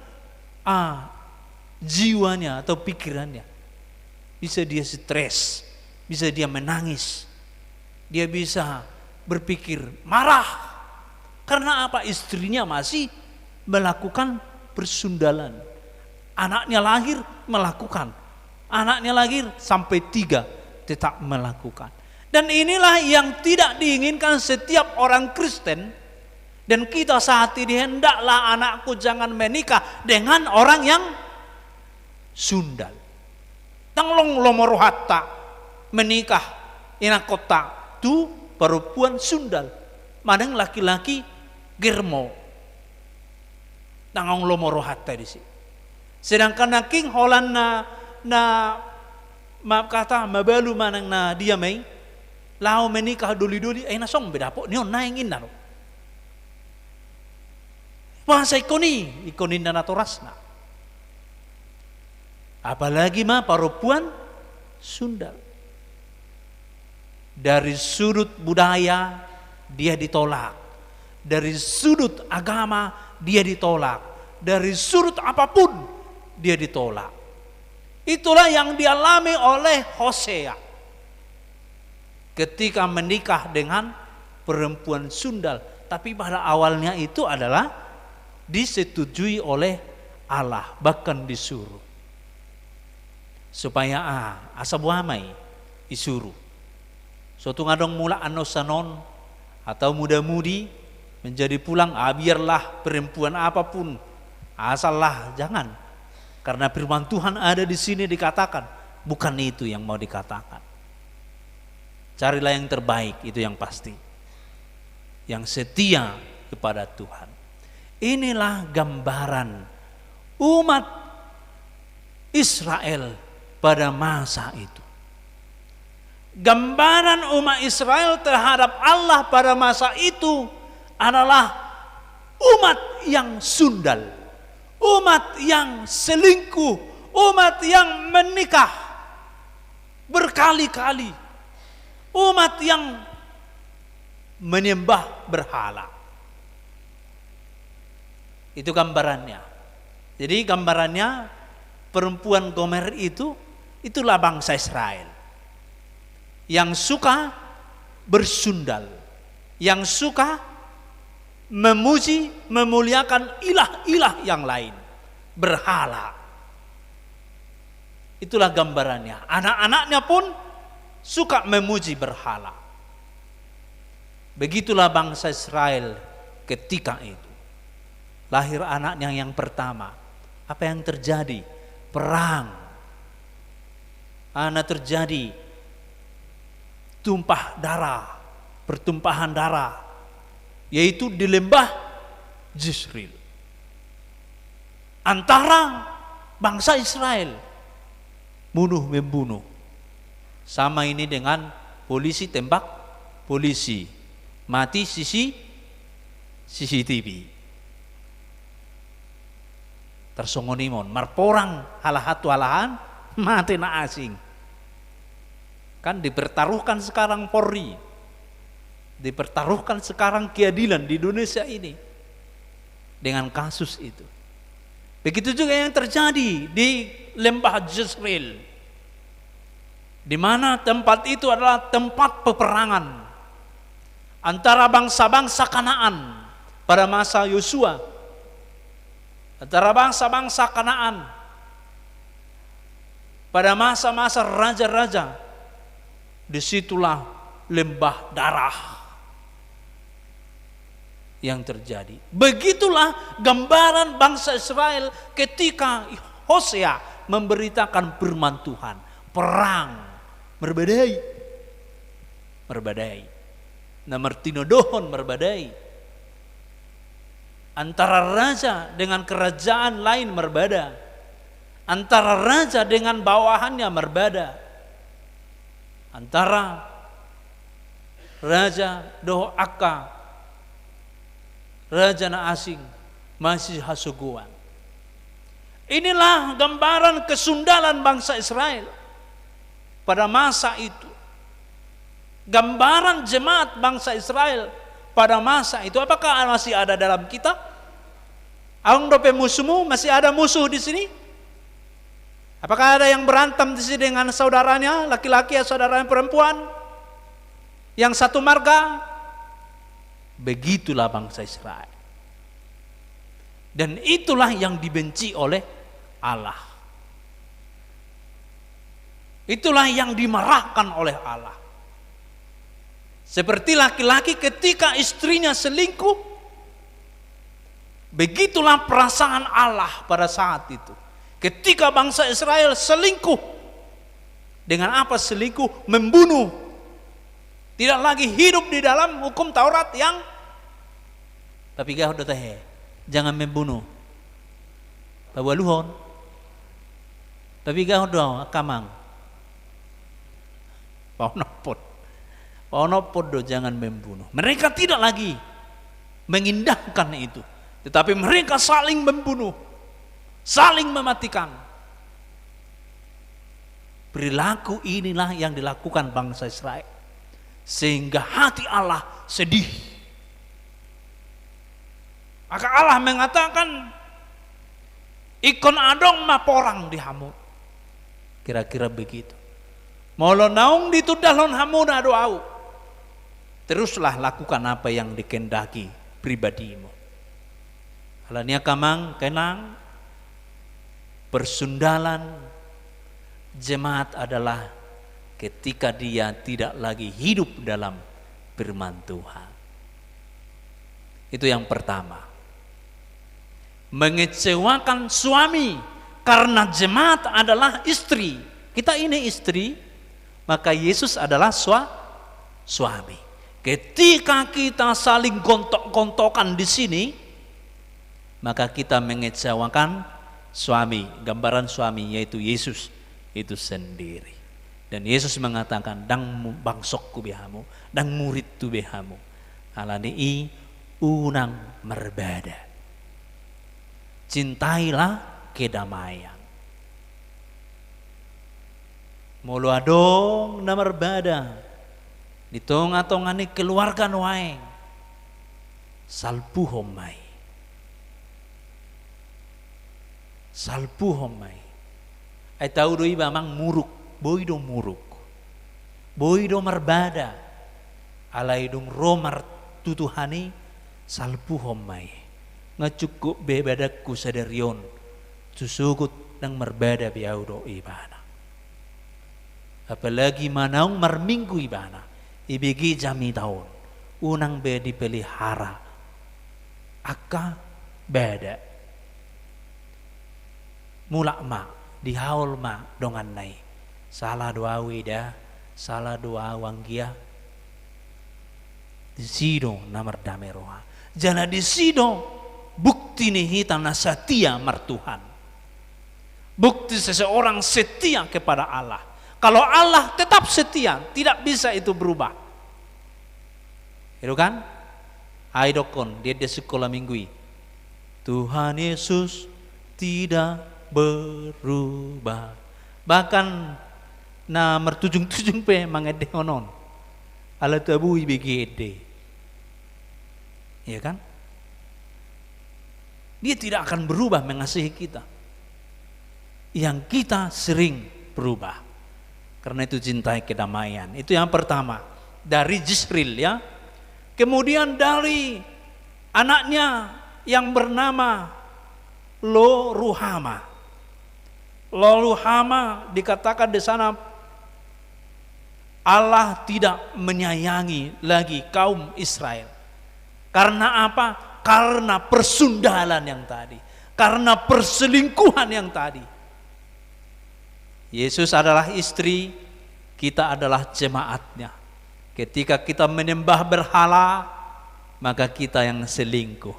jiwanya atau pikirannya. Bisa dia stres, bisa dia menangis, dia bisa berpikir marah. Karena apa? Istrinya masih melakukan persundalan. Anaknya lahir melakukan, anaknya lahir sampai 3 tetap melakukan. Dan inilah yang tidak diinginkan setiap orang Kristen. Dan kita saat ini, hendaklah anakku jangan menikah dengan orang yang sundal. Tanglong lomoro hatta menikah ina kota tu perempuan sundal. Madang laki-laki germo. Tanglong lomoro hatta di sini. Sedangkan naking holan na maaf kata mabalu manang na dia may lao menikah duli-duli ay nasong bedapo niyon naingin na. Masa ikonin na naturas na. Apalagi perempuan sundal. Dari sudut budaya dia ditolak. Dari sudut agama dia ditolak. Dari sudut apapun dia ditolak. Itulah yang dialami oleh Hosea ketika menikah dengan perempuan sundal. Tapi pada awalnya itu adalah disetujui oleh Allah, bahkan disuruh supaya asabuamay isuruh. Suatu ngadong mula anosanon atau muda-mudi menjadi pulang, biarlah perempuan apapun asallah jangan, karena firman Tuhan ada di sini dikatakan. Bukan itu yang mau dikatakan. Carilah yang terbaik, itu yang pasti, yang setia kepada Tuhan. Inilah gambaran umat Israel pada masa itu. Gambaran umat Israel terhadap Allah pada masa itu adalah umat yang sundal, umat yang selingkuh, umat yang menikah berkali-kali, umat yang menyembah berhala. Itu gambarannya. Jadi gambarannya perempuan Gomer itulah bangsa Israel yang suka bersundal, yang suka memuji, memuliakan ilah-ilah yang lain, berhala. Itulah gambarannya. Anak-anaknya pun suka memuji berhala. Begitulah bangsa Israel ketika itu. Lahir anaknya yang pertama. Apa yang terjadi? Perang. Terjadi tumpah darah, pertumpahan darah, yaitu di lembah Jezreel. Antara bangsa Israel membunuh. Sama ini dengan polisi tembak polisi, mati CCTV. Tersongonimon, marporang halahatu halahan, mati na asing. Kan dipertaruhkan sekarang Polri, dipertaruhkan sekarang keadilan di Indonesia ini dengan kasus itu. Begitu juga yang terjadi di lembah Jezreel, di mana tempat itu adalah tempat peperangan antara bangsa-bangsa Kanaan pada masa Yosua. Antara bangsa-bangsa Kanaan pada masa-masa raja-raja, disitulah lembah darah yang terjadi. Begitulah gambaran bangsa Israel ketika Hosea memberitakan firman Tuhan. Perang, merbadai, namartinodohon merbadai. Antara raja dengan kerajaan lain berbeda. Antara raja dengan bawahannya berbeda. Antara raja doh akka, raja na asing masih hasuguan. Inilah gambaran kesundalan bangsa Israel pada masa itu. Gambaran jemaat bangsa Israel pada masa itu. Apakah masih ada dalam kita? Ang dope musuhmu, masih ada musuh di sini? Apakah ada yang berantem di sini dengan saudaranya, laki-laki atau saudaranya perempuan? Yang satu marga? Begitulah bangsa Israel. Dan itulah yang dibenci oleh Allah. Itulah yang dimarahkan oleh Allah. Seperti laki-laki ketika istrinya selingkuh, begitulah perasaan Allah pada saat itu. Ketika bangsa Israel selingkuh, dengan apa selingkuh? Membunuh. Tidak lagi hidup di dalam hukum Taurat yang tapi gak udah teh, jangan membunuh. Bawaluhon. Tapi gak udah kamang. Paunopod do jangan membunuh. Mereka tidak lagi mengindahkan itu, tetapi mereka saling membunuh. Saling mematikan. Perilaku inilah yang dilakukan bangsa Israel, sehingga hati Allah sedih. Maka Allah mengatakan, ikon adong maporang di hamu. Kira-kira begitu. Molo naung ditudalon hamu na doau. Teruslah lakukan apa yang dikehendaki pribadimu. Alania kamang kenang. Persundalan jemaat adalah ketika dia tidak lagi hidup dalam firman Tuhan. Itu yang pertama. Mengecewakan suami karena jemaat adalah istri. Kita ini istri, maka Yesus adalah suami. Ketika kita saling gontok-gontokan di sini, maka kita mengecewakan suami, gambaran suami yaitu Yesus itu sendiri. Dan Yesus mengatakan, dang bangsok ku behamu, dang murid tu behamu. Alani i unang merbada. Cintailah kedamaian. Mulu adong na merbada. Di tonga-tongani keluarga waeng. Salpuhom mai. Salpuhom mai. Ay tahu do iba mang muruk, boy do muruk. Boy do merbada. Alay dong romar tutuhani salpuhom mai. Ngacukup bebadaku sadarion. Susugut nang merbada biau do ibana. Apalagi manaung marminggu ibana. Ibigi jami tahun. Unang be dipelihara. Aka beda. Mulak ma dihaul ma dongan nai salah doa wida salah doa wanggia di sido namar dameroha jana di sido bukti nih hitana setia martuhan, bukti seseorang setia kepada Allah. Kalau Allah tetap setia, tidak bisa itu berubah. Itu kan? Aidokon dia di sekolah minggu. Tuhan Yesus tidak berubah. Bahkan na mertujung-tujung pe mangede onon. Ala tabu ibegede. Ya kan? Dia tidak akan berubah mengasihi kita. Yang kita sering berubah. Karena itu cintai kedamaian. Itu yang pertama. Dari Jisril ya. Kemudian dari anaknya yang bernama Lo-Ruhama. Lo-Ruhama dikatakan di sana Allah tidak menyayangi lagi kaum Israel. Karena apa? Karena persundalan yang tadi. Karena perselingkuhan yang tadi. Yesus adalah istri, kita adalah jemaatnya. Ketika kita menyembah berhala, maka kita yang selingkuh.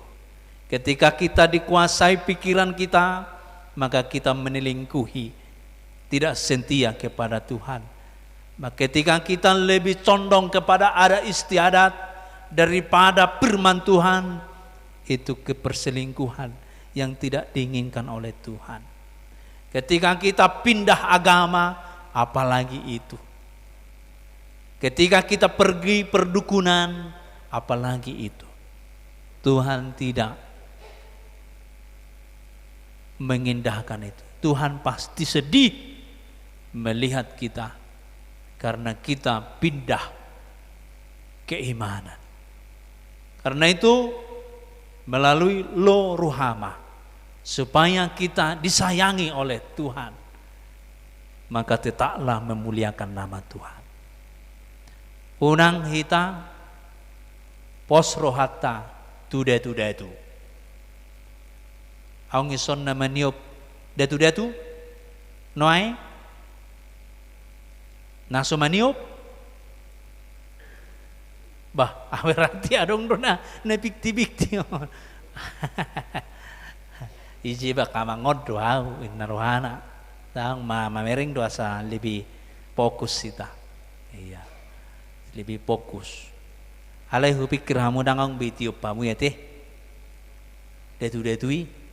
Ketika kita dikuasai pikiran kita, maka kita menyelingkuhi, tidak setia kepada Tuhan. Maka ketika kita lebih condong kepada ada istiadat daripada firman Tuhan, itu keperselingkuhan yang tidak diinginkan oleh Tuhan. Ketika kita pindah agama, apalagi itu. Ketika kita pergi perdukunan, apalagi itu. Tuhan tidak mengindahkan itu. Tuhan pasti sedih melihat kita karena kita pindah keimanan. Karena itu melalui lo ruhama, supaya kita disayangi oleh Tuhan, maka tetaplah memuliakan nama Tuhan. Unang hita pos rohata tuda itu. Aung ison na maniop datu noai naso maniop bah awerati adong dona na bikti iji ba kamangod doa inarohana tang mamering doa sa lebih fokus kita, iya lebih fokus. Alay hupikir hamu dangang bitiup pamu ya teh datu-datui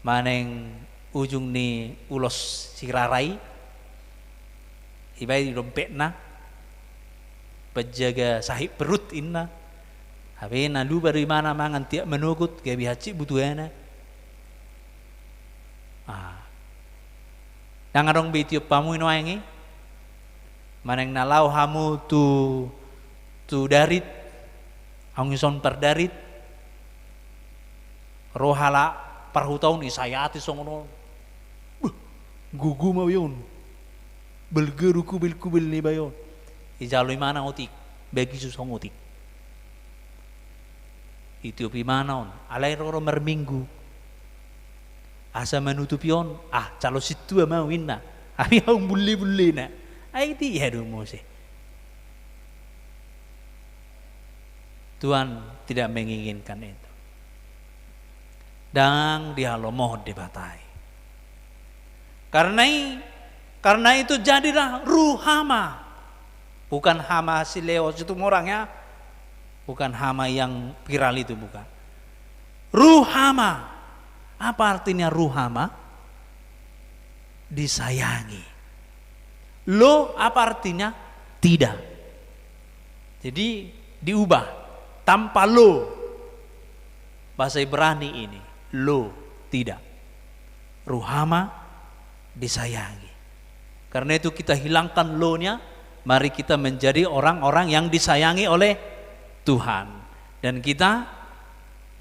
maneng ujung ni ulos sirarai ibai dompet na penjaga sahib perut inna habe na lu bari mana mangan tiap menugut gabi haci butuhana dangarong bitiup pamu ino aingi maneng nalau hamu tu darit angison perdarit rohala parhutaun isayati songono gugu mau yun belgeruku belkubil ni bayon ijalui mana otik bagi susong otik itu pimana on alai roro merminggu asa menutupion calo situ mau inna abi haung bulli na ai di hadu mose. Tuhan tidak menginginkan itu. Dan dia lomoh dibatai. Karena itu jadilah ruhama. Bukan hama si Leo itu orangnya. Bukan hama yang viral itu bukan. Ruhama. Apa artinya ruhama? Disayangi. Lo apa artinya? Tidak. Jadi diubah. Tanpa lo, bahasa Ibrani ini, lo tidak. Ruhama disayangi. Karena itu kita hilangkan lo-nya, mari kita menjadi orang-orang yang disayangi oleh Tuhan. Dan kita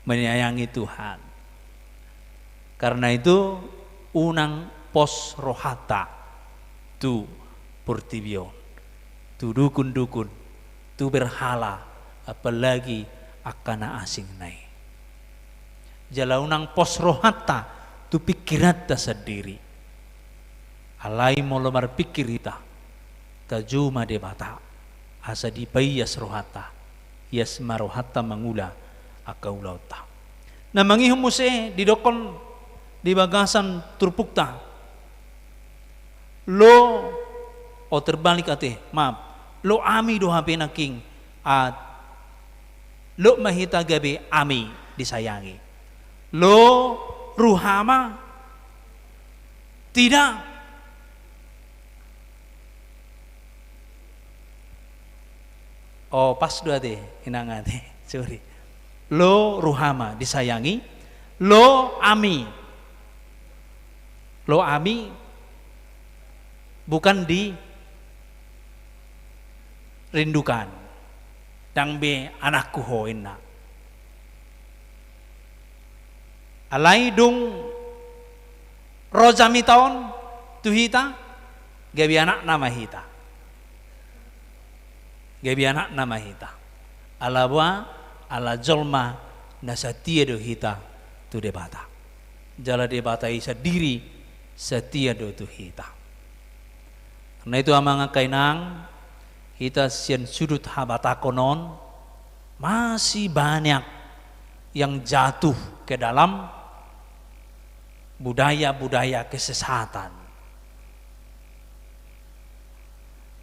menyayangi Tuhan. Karena itu, unang pos rohata, tu purtibion, tu dukun-dukun, tu berhala, apalagi akana asing nai. Jalaunang pos rohata tu pikiran ta sendiri. Alai molomar pikir ita tajuma debata asa di bayas rohata yasma rohata mangula akaulauta. Na mangihum muse didokon di bagasan turpukta. Lo terbalik ate maaf lo ami do hape naking lo mahita gabi ami disayangi. Lo ruhama tidak. Pas dua deh inangan deh. Sorry. Lo ruhama disayangi. Lo ami. Lo ami bukan dirindukan. Dang be anakku hoinna. Alai dung rozami taon tuhita gabi anak nama hita. Gabi anak nama hita. Alabwa ala jolma nasatia do hita tu debata. Jala debata isa diri setia do tu hita. Karena itu amang kainang kita sian sudut habata konon masih banyak yang jatuh ke dalam budaya-budaya kesesatan.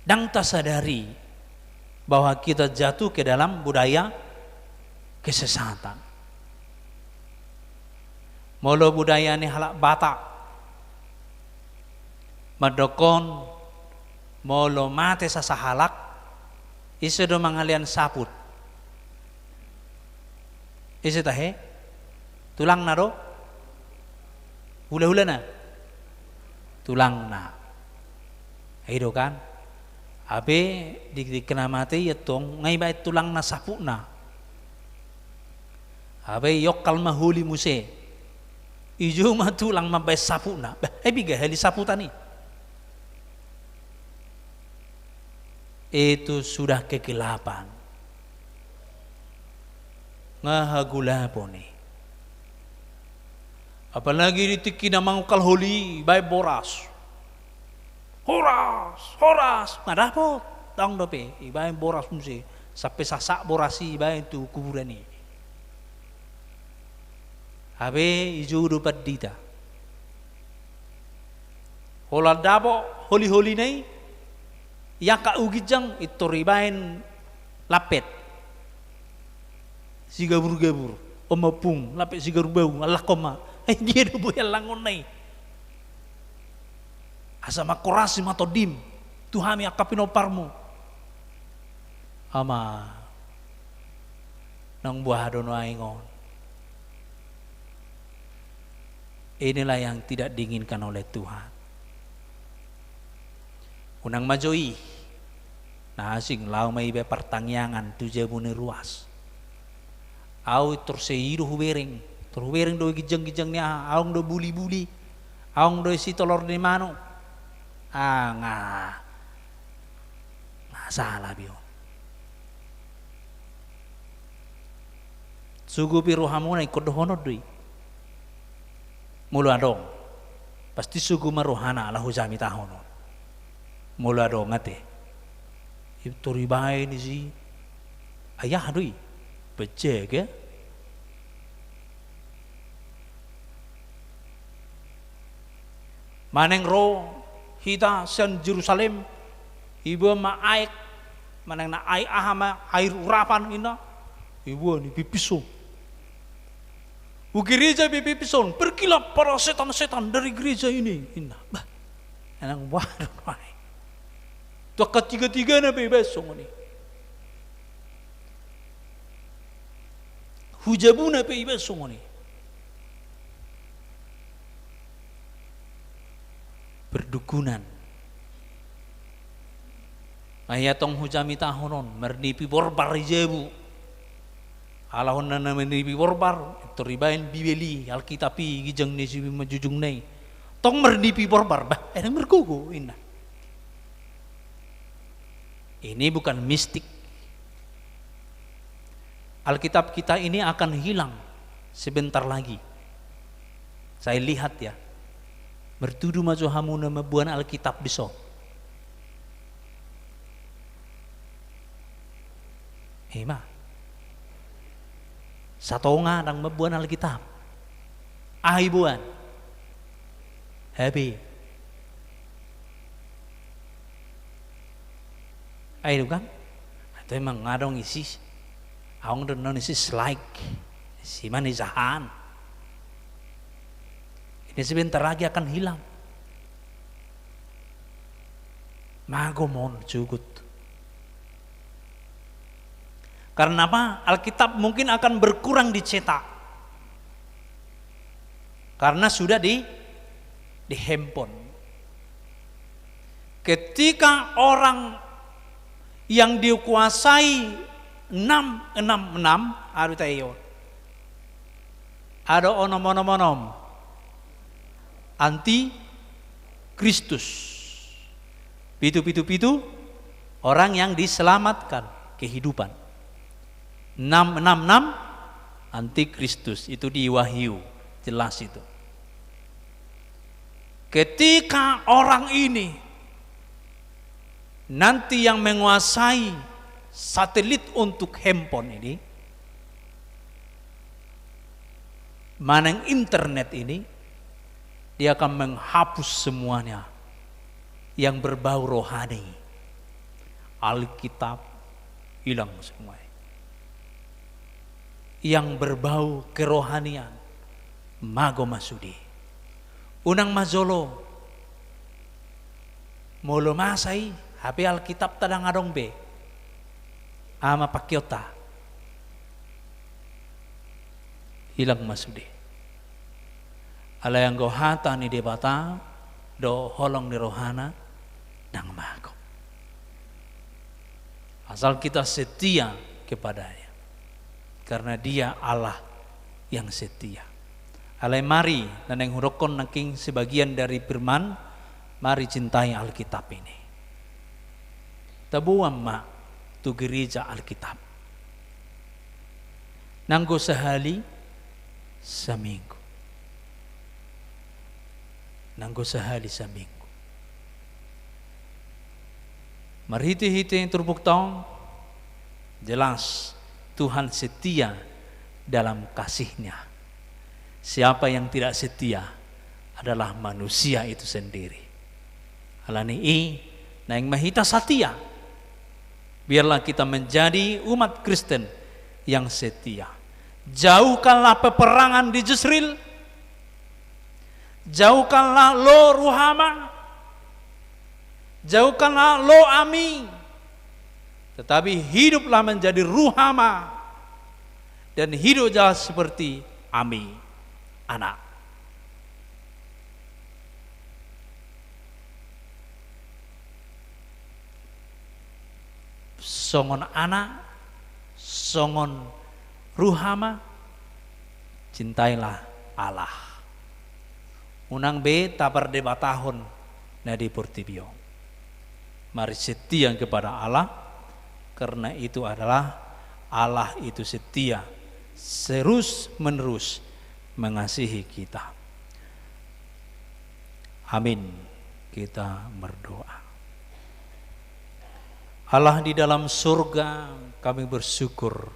Dan tak sadari bahwa kita jatuh ke dalam budaya kesesatan. Molo budaya ni halak Batak, madokon molo mate sasahalak, iso do mangalian saput. Iso tahe, tulang na do, hula-hula na, tulang na. Ayo kan, abe di kena mate yatong ngai bae tulang na saput na. Abe yok kalma huli muse, ijo ma tulang ma bae saput na. Biga heli saputan ni. Itu sudah kegelapan. Ngahagulapo ni. Apalagi ditiki na mangukal holi, bay boras. Horas, madapot. Tang dope, ibay boras musi. Sampai sasak borasi, ibay itu kuburan ni. Habe ijo dapat dita. Hola dabo, holi-holi nai. Yang ka ugijang itu ribain lapet. Si gabur-gabur, omapung, lapet si gabur-gabur, Allah koma. Dia do boy langon nai. Asa makorasi matodim, Tuhami akapin oparmu. Ama nang buah dono aingon. Inilah yang tidak diinginkan oleh Tuhan. Unang majoi, nah asing lau may be pertangyangan tuja bune ruas. Au terseiro hubereng do gijeng-gijeng niya, aung do buli-buli, aung do si tolor ni mano. Nga salah bio. Sugu piru hamuna ikut honor doi. Mulu adong, pasti sugu maruhana lah hujami tahono. Mulu adong ngate. Itu ribai ni si ayah doi, becek ya. Maneng ro hita sen Jerusalem ibu ma aik maneng na aik ahama air urapan ina ibu ni pipiso gereja pipison pergilah para setan-setan dari gereja ini ina bah enang waduh wai tu ketiga-tiga na besok ni hujabuna besok ni berdukunan. Ayatong hujami tahonon mernipi borbar jebu. Alahon na mernipi borbar itu ribain bibeli alkitapi gijeng ni si majujung nei. Tong mernipi borbar bah enang merkugo ina. Ini bukan mistik. Alkitab kita ini akan hilang sebentar lagi. Saya lihat ya. Bertudu maju hamu nama buan Alkitab besok. Ema. Satonga nang mabuan Alkitab. Ahibuan. Happy. Ayo kan? Itu emang ngadong isi. Aung donon isi like. Si manizahan. Ini sebentar lagi akan hilang. Magomon cugut. Karena apa? Alkitab mungkin akan berkurang dicetak. Karena sudah di handphone. Ketika orang yang dikuasai 666 ada tayo. Ada onom-onom anti Kristus. Pitu orang yang diselamatkan kehidupan. 666 anti Kristus itu di Wahyu jelas itu. Ketika orang ini nanti yang menguasai satelit untuk handphone ini maneng internet ini, dia akan menghapus semuanya yang berbau rohani. Alkitab hilang semua. Yang berbau kerohanian, mago masudi. Unang mazolo, molo masai, HP Alkitab tadang adong be, ama pakyota, hilang masudi. Ala yang gohata ni debata, do holong ni rohana, dang mago. Asal kita setia kepadanya, karena dia Allah yang setia. Alai mari dan yang hurokon naking sebagian dari firman, mari cintai Alkitab ini. Tabuam ma tu gereja Alkitab. Nanggo sehali seminggu. Nanggo sehali seminggu. Marhiti-hiti yang terbuktaon, jelas Tuhan setia dalam kasih-Nya. Siapa yang tidak setia adalah manusia itu sendiri. Alani naing mahita setia. Biarlah kita menjadi umat Kristen yang setia. Jauhkanlah peperangan di Jezreel. Jauhkanlah lo Ruhama. Jauhkanlah lo Ami. Tetapi hiduplah menjadi Ruhama. Dan hiduplah seperti Ami, anak. Songon anak, songon Ruhama, cintailah Allah. Unang be tapar debatahon nadi portibio. Mari setia kepada Allah, karena itu adalah Allah itu setia terus menerus mengasihi kita. Amin. Kita berdoa. Allah di dalam surga, kami bersyukur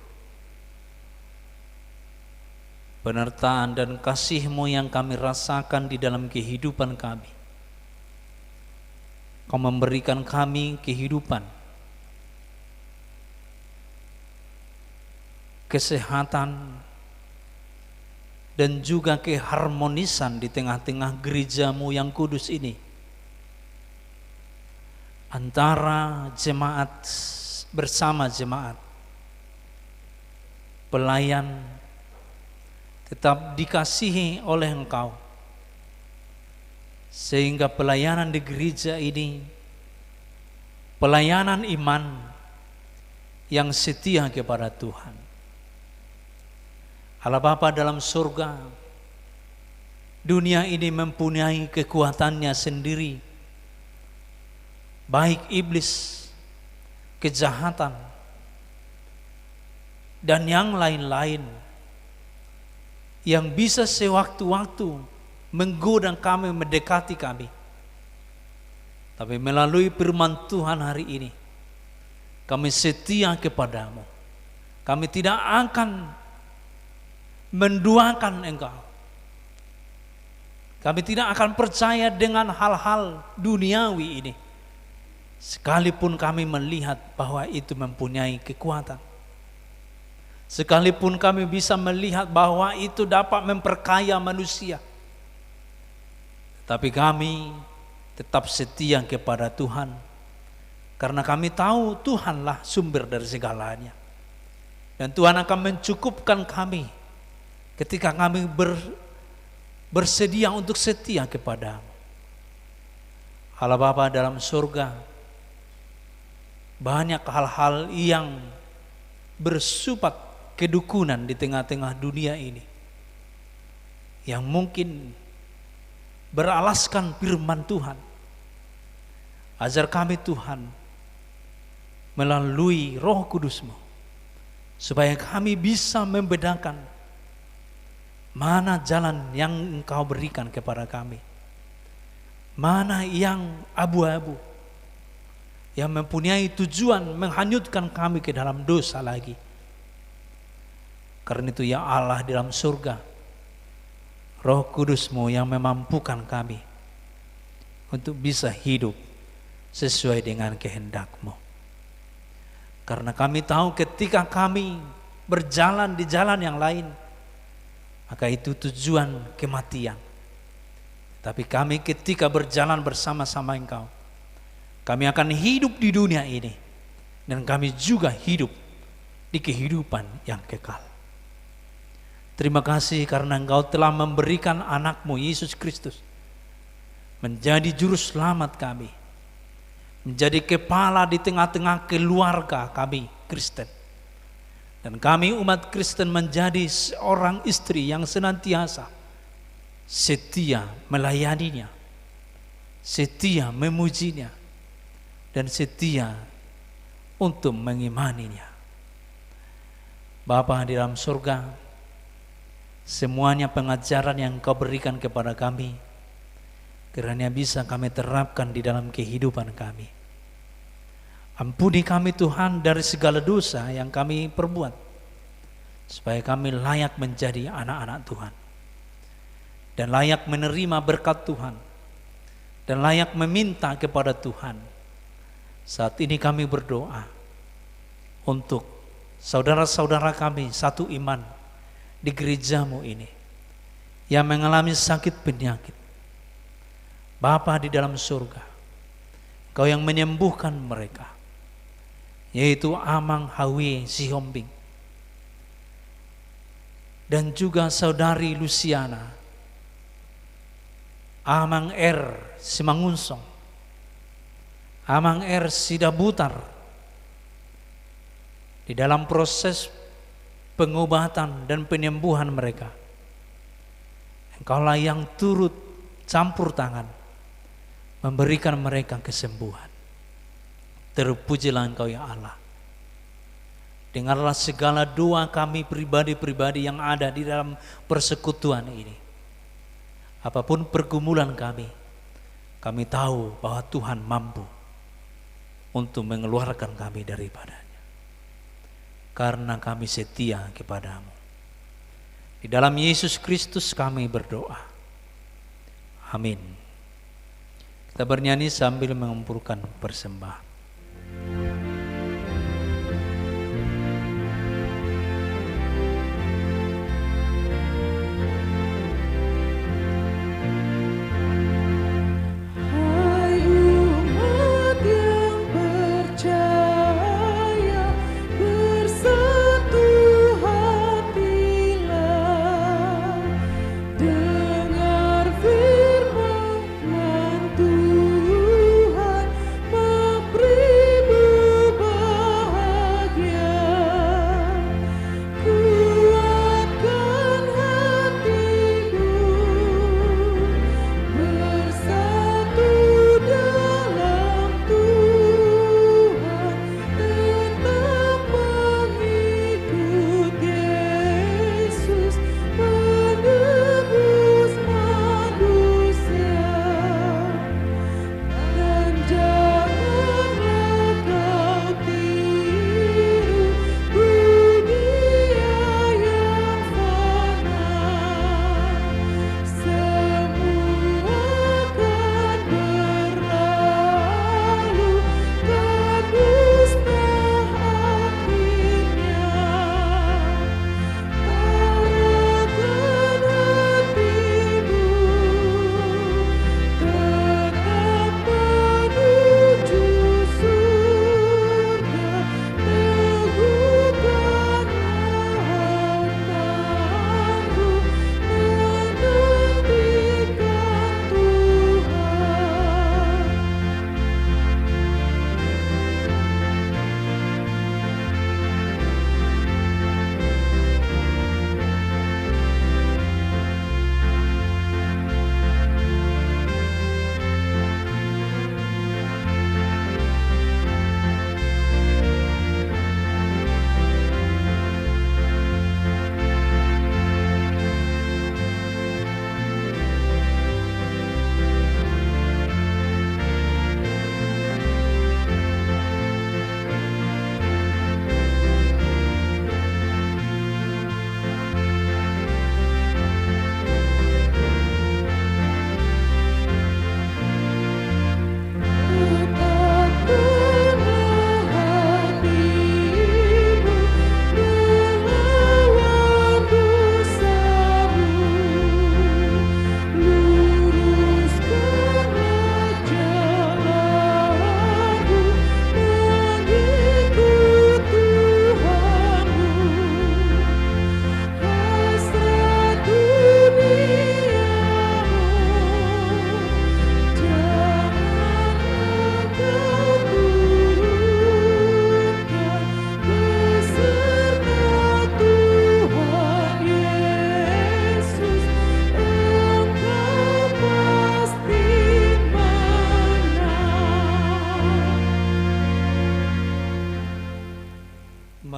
penyertaan dan kasih-Mu yang kami rasakan di dalam kehidupan kami. Kau memberikan kami kehidupan, kesehatan, dan juga keharmonisan di tengah-tengah gereja-Mu yang kudus ini, antara jemaat bersama jemaat. Pelayan tetap dikasihi oleh Engkau, sehingga pelayanan di gereja ini pelayanan iman yang setia kepada Tuhan. Allah Bapa dalam surga, dunia ini mempunyai kekuatannya sendiri, baik iblis, kejahatan, dan yang lain-lain yang bisa sewaktu-waktu menggoda kami, mendekati kami. Tapi melalui firman Tuhan hari ini, kami setia kepada-Mu. Kami tidak akan menduakan Engkau. Kami tidak akan percaya dengan hal-hal duniawi ini, sekalipun kami melihat bahwa itu mempunyai kekuatan. Sekalipun kami bisa melihat bahwa itu dapat memperkaya manusia, tapi kami tetap setia kepada Tuhan, karena kami tahu Tuhanlah sumber dari segalanya. Dan Tuhan akan mencukupkan kami ketika kami bersedia untuk setia kepada-Mu. Allah Bapa dalam surga, banyak hal-hal yang bersifat kedukunan di tengah-tengah dunia ini, yang mungkin beralaskan firman Tuhan. Ajar kami Tuhan melalui Roh Kudus-Mu, supaya kami bisa membedakan mana jalan yang Engkau berikan kepada kami, mana yang abu-abu, yang mempunyai tujuan menghanyutkan kami ke dalam dosa lagi. Karena itu ya Allah di dalam surga, Roh Kudus-Mu yang memampukan kami untuk bisa hidup sesuai dengan kehendak-Mu. Karena kami tahu ketika kami berjalan di jalan yang lain, maka itu tujuan kematian. Tapi kami ketika berjalan bersama-sama Engkau, kami akan hidup di dunia ini, dan kami juga hidup di kehidupan yang kekal. Terima kasih karena Engkau telah memberikan anak-Mu Yesus Kristus menjadi juru selamat kami, menjadi kepala di tengah-tengah keluarga kami Kristen. Dan kami umat Kristen menjadi seorang istri yang senantiasa setia melayaninya, setia memujinya, dan setia untuk mengimaninya. Bapa di dalam surga, semuanya pengajaran yang Kau berikan kepada kami, kiranya bisa kami terapkan di dalam kehidupan kami. Ampuni kami Tuhan dari segala dosa yang kami perbuat, supaya kami layak menjadi anak-anak Tuhan, dan layak menerima berkat Tuhan, dan layak meminta kepada Tuhan. Saat ini kami berdoa untuk saudara-saudara kami satu iman di gereja-Mu ini yang mengalami sakit penyakit. Bapa di dalam surga, Kau yang menyembuhkan mereka, yaitu Amang Hawie Sihombing dan juga saudari Luciana, Amang Simangunsong, Amang Sidabutar, di dalam proses pengobatan dan penyembuhan mereka. Engkaulah yang turut campur tangan memberikan mereka kesembuhan. Terpujilah Engkau ya Allah. Dengarlah segala doa kami pribadi-pribadi yang ada di dalam persekutuan ini. Apapun pergumulan kami tahu bahwa Tuhan mampu untuk mengeluarkan kami daripadanya, karena kami setia kepada-Mu. Di dalam Yesus Kristus kami berdoa. Amin. Kita bernyanyi sambil mengumpulkan persembahan. Dengar firman Tuhan, memberi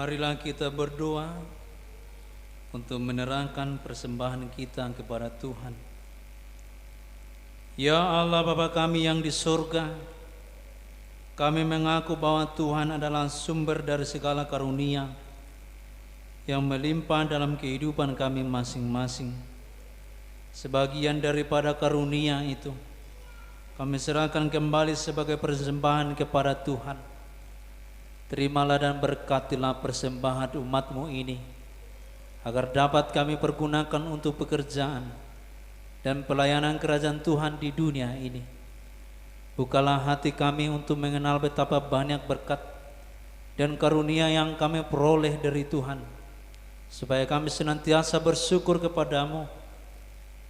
Marilah kita berdoa untuk menerangkan persembahan kita kepada Tuhan. Ya Allah Bapa kami yang di surga, kami mengaku bahwa Tuhan adalah sumber dari segala karunia yang melimpah dalam kehidupan kami masing-masing. Sebagian daripada karunia itu kami serahkan kembali sebagai persembahan kepada Tuhan. Terimalah dan berkatilah persembahan umat-Mu ini, agar dapat kami pergunakan untuk pekerjaan dan pelayanan kerajaan Tuhan di dunia ini. Bukalah hati kami untuk mengenal betapa banyak berkat dan karunia yang kami peroleh dari Tuhan, supaya kami senantiasa bersyukur kepadamu.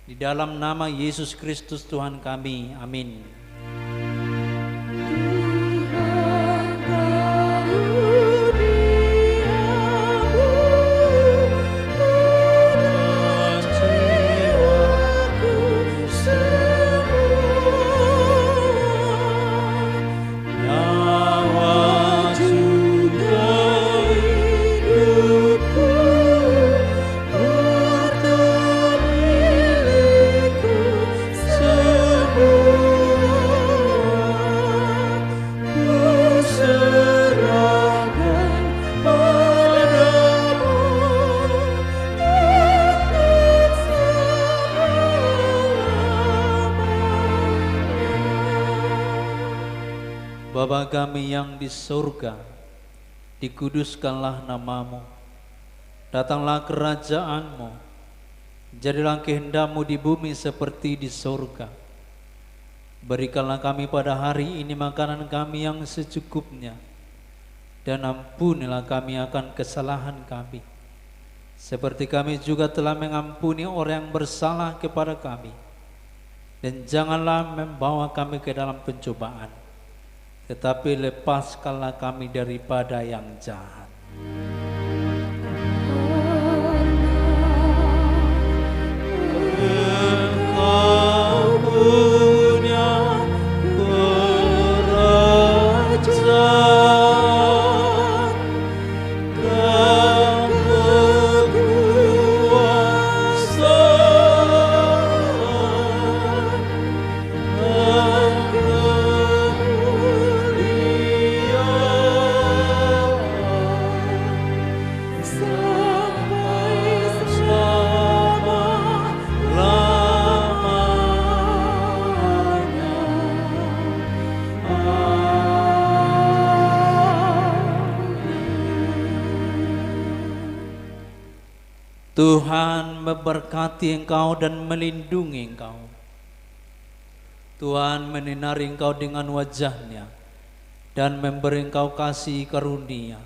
Di dalam nama Yesus Kristus Tuhan kami, amin. Bapa kami yang di surga, dikuduskanlah namamu, datanglah kerajaan-Mu, jadilah kehendak-Mu di bumi seperti di surga. Berikanlah kami pada hari ini makanan kami yang secukupnya, dan ampunilah kami akan kesalahan kami, seperti kami juga telah mengampuni orang yang bersalah kepada kami. Dan janganlah membawa kami ke dalam pencobaan, tetapi lepaskanlah kami daripada yang jahat. Engkau punya kerajaan dan kekuasaan dan Tuhan memberkati engkau dan melindungi engkau. Tuhan menyinari engkau dengan wajah-Nya dan memberi engkau kasih karunia.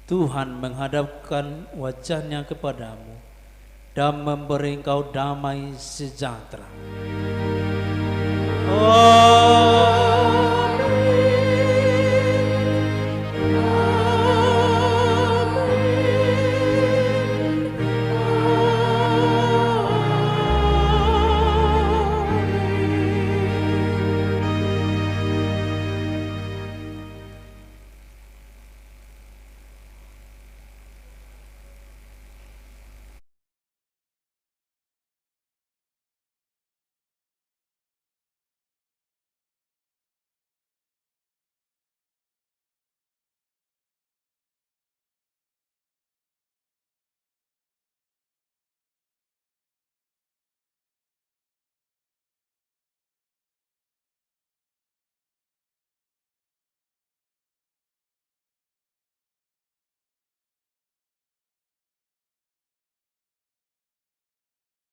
Tuhan menghadapkan wajah-Nya kepadamu dan memberi engkau damai sejahtera.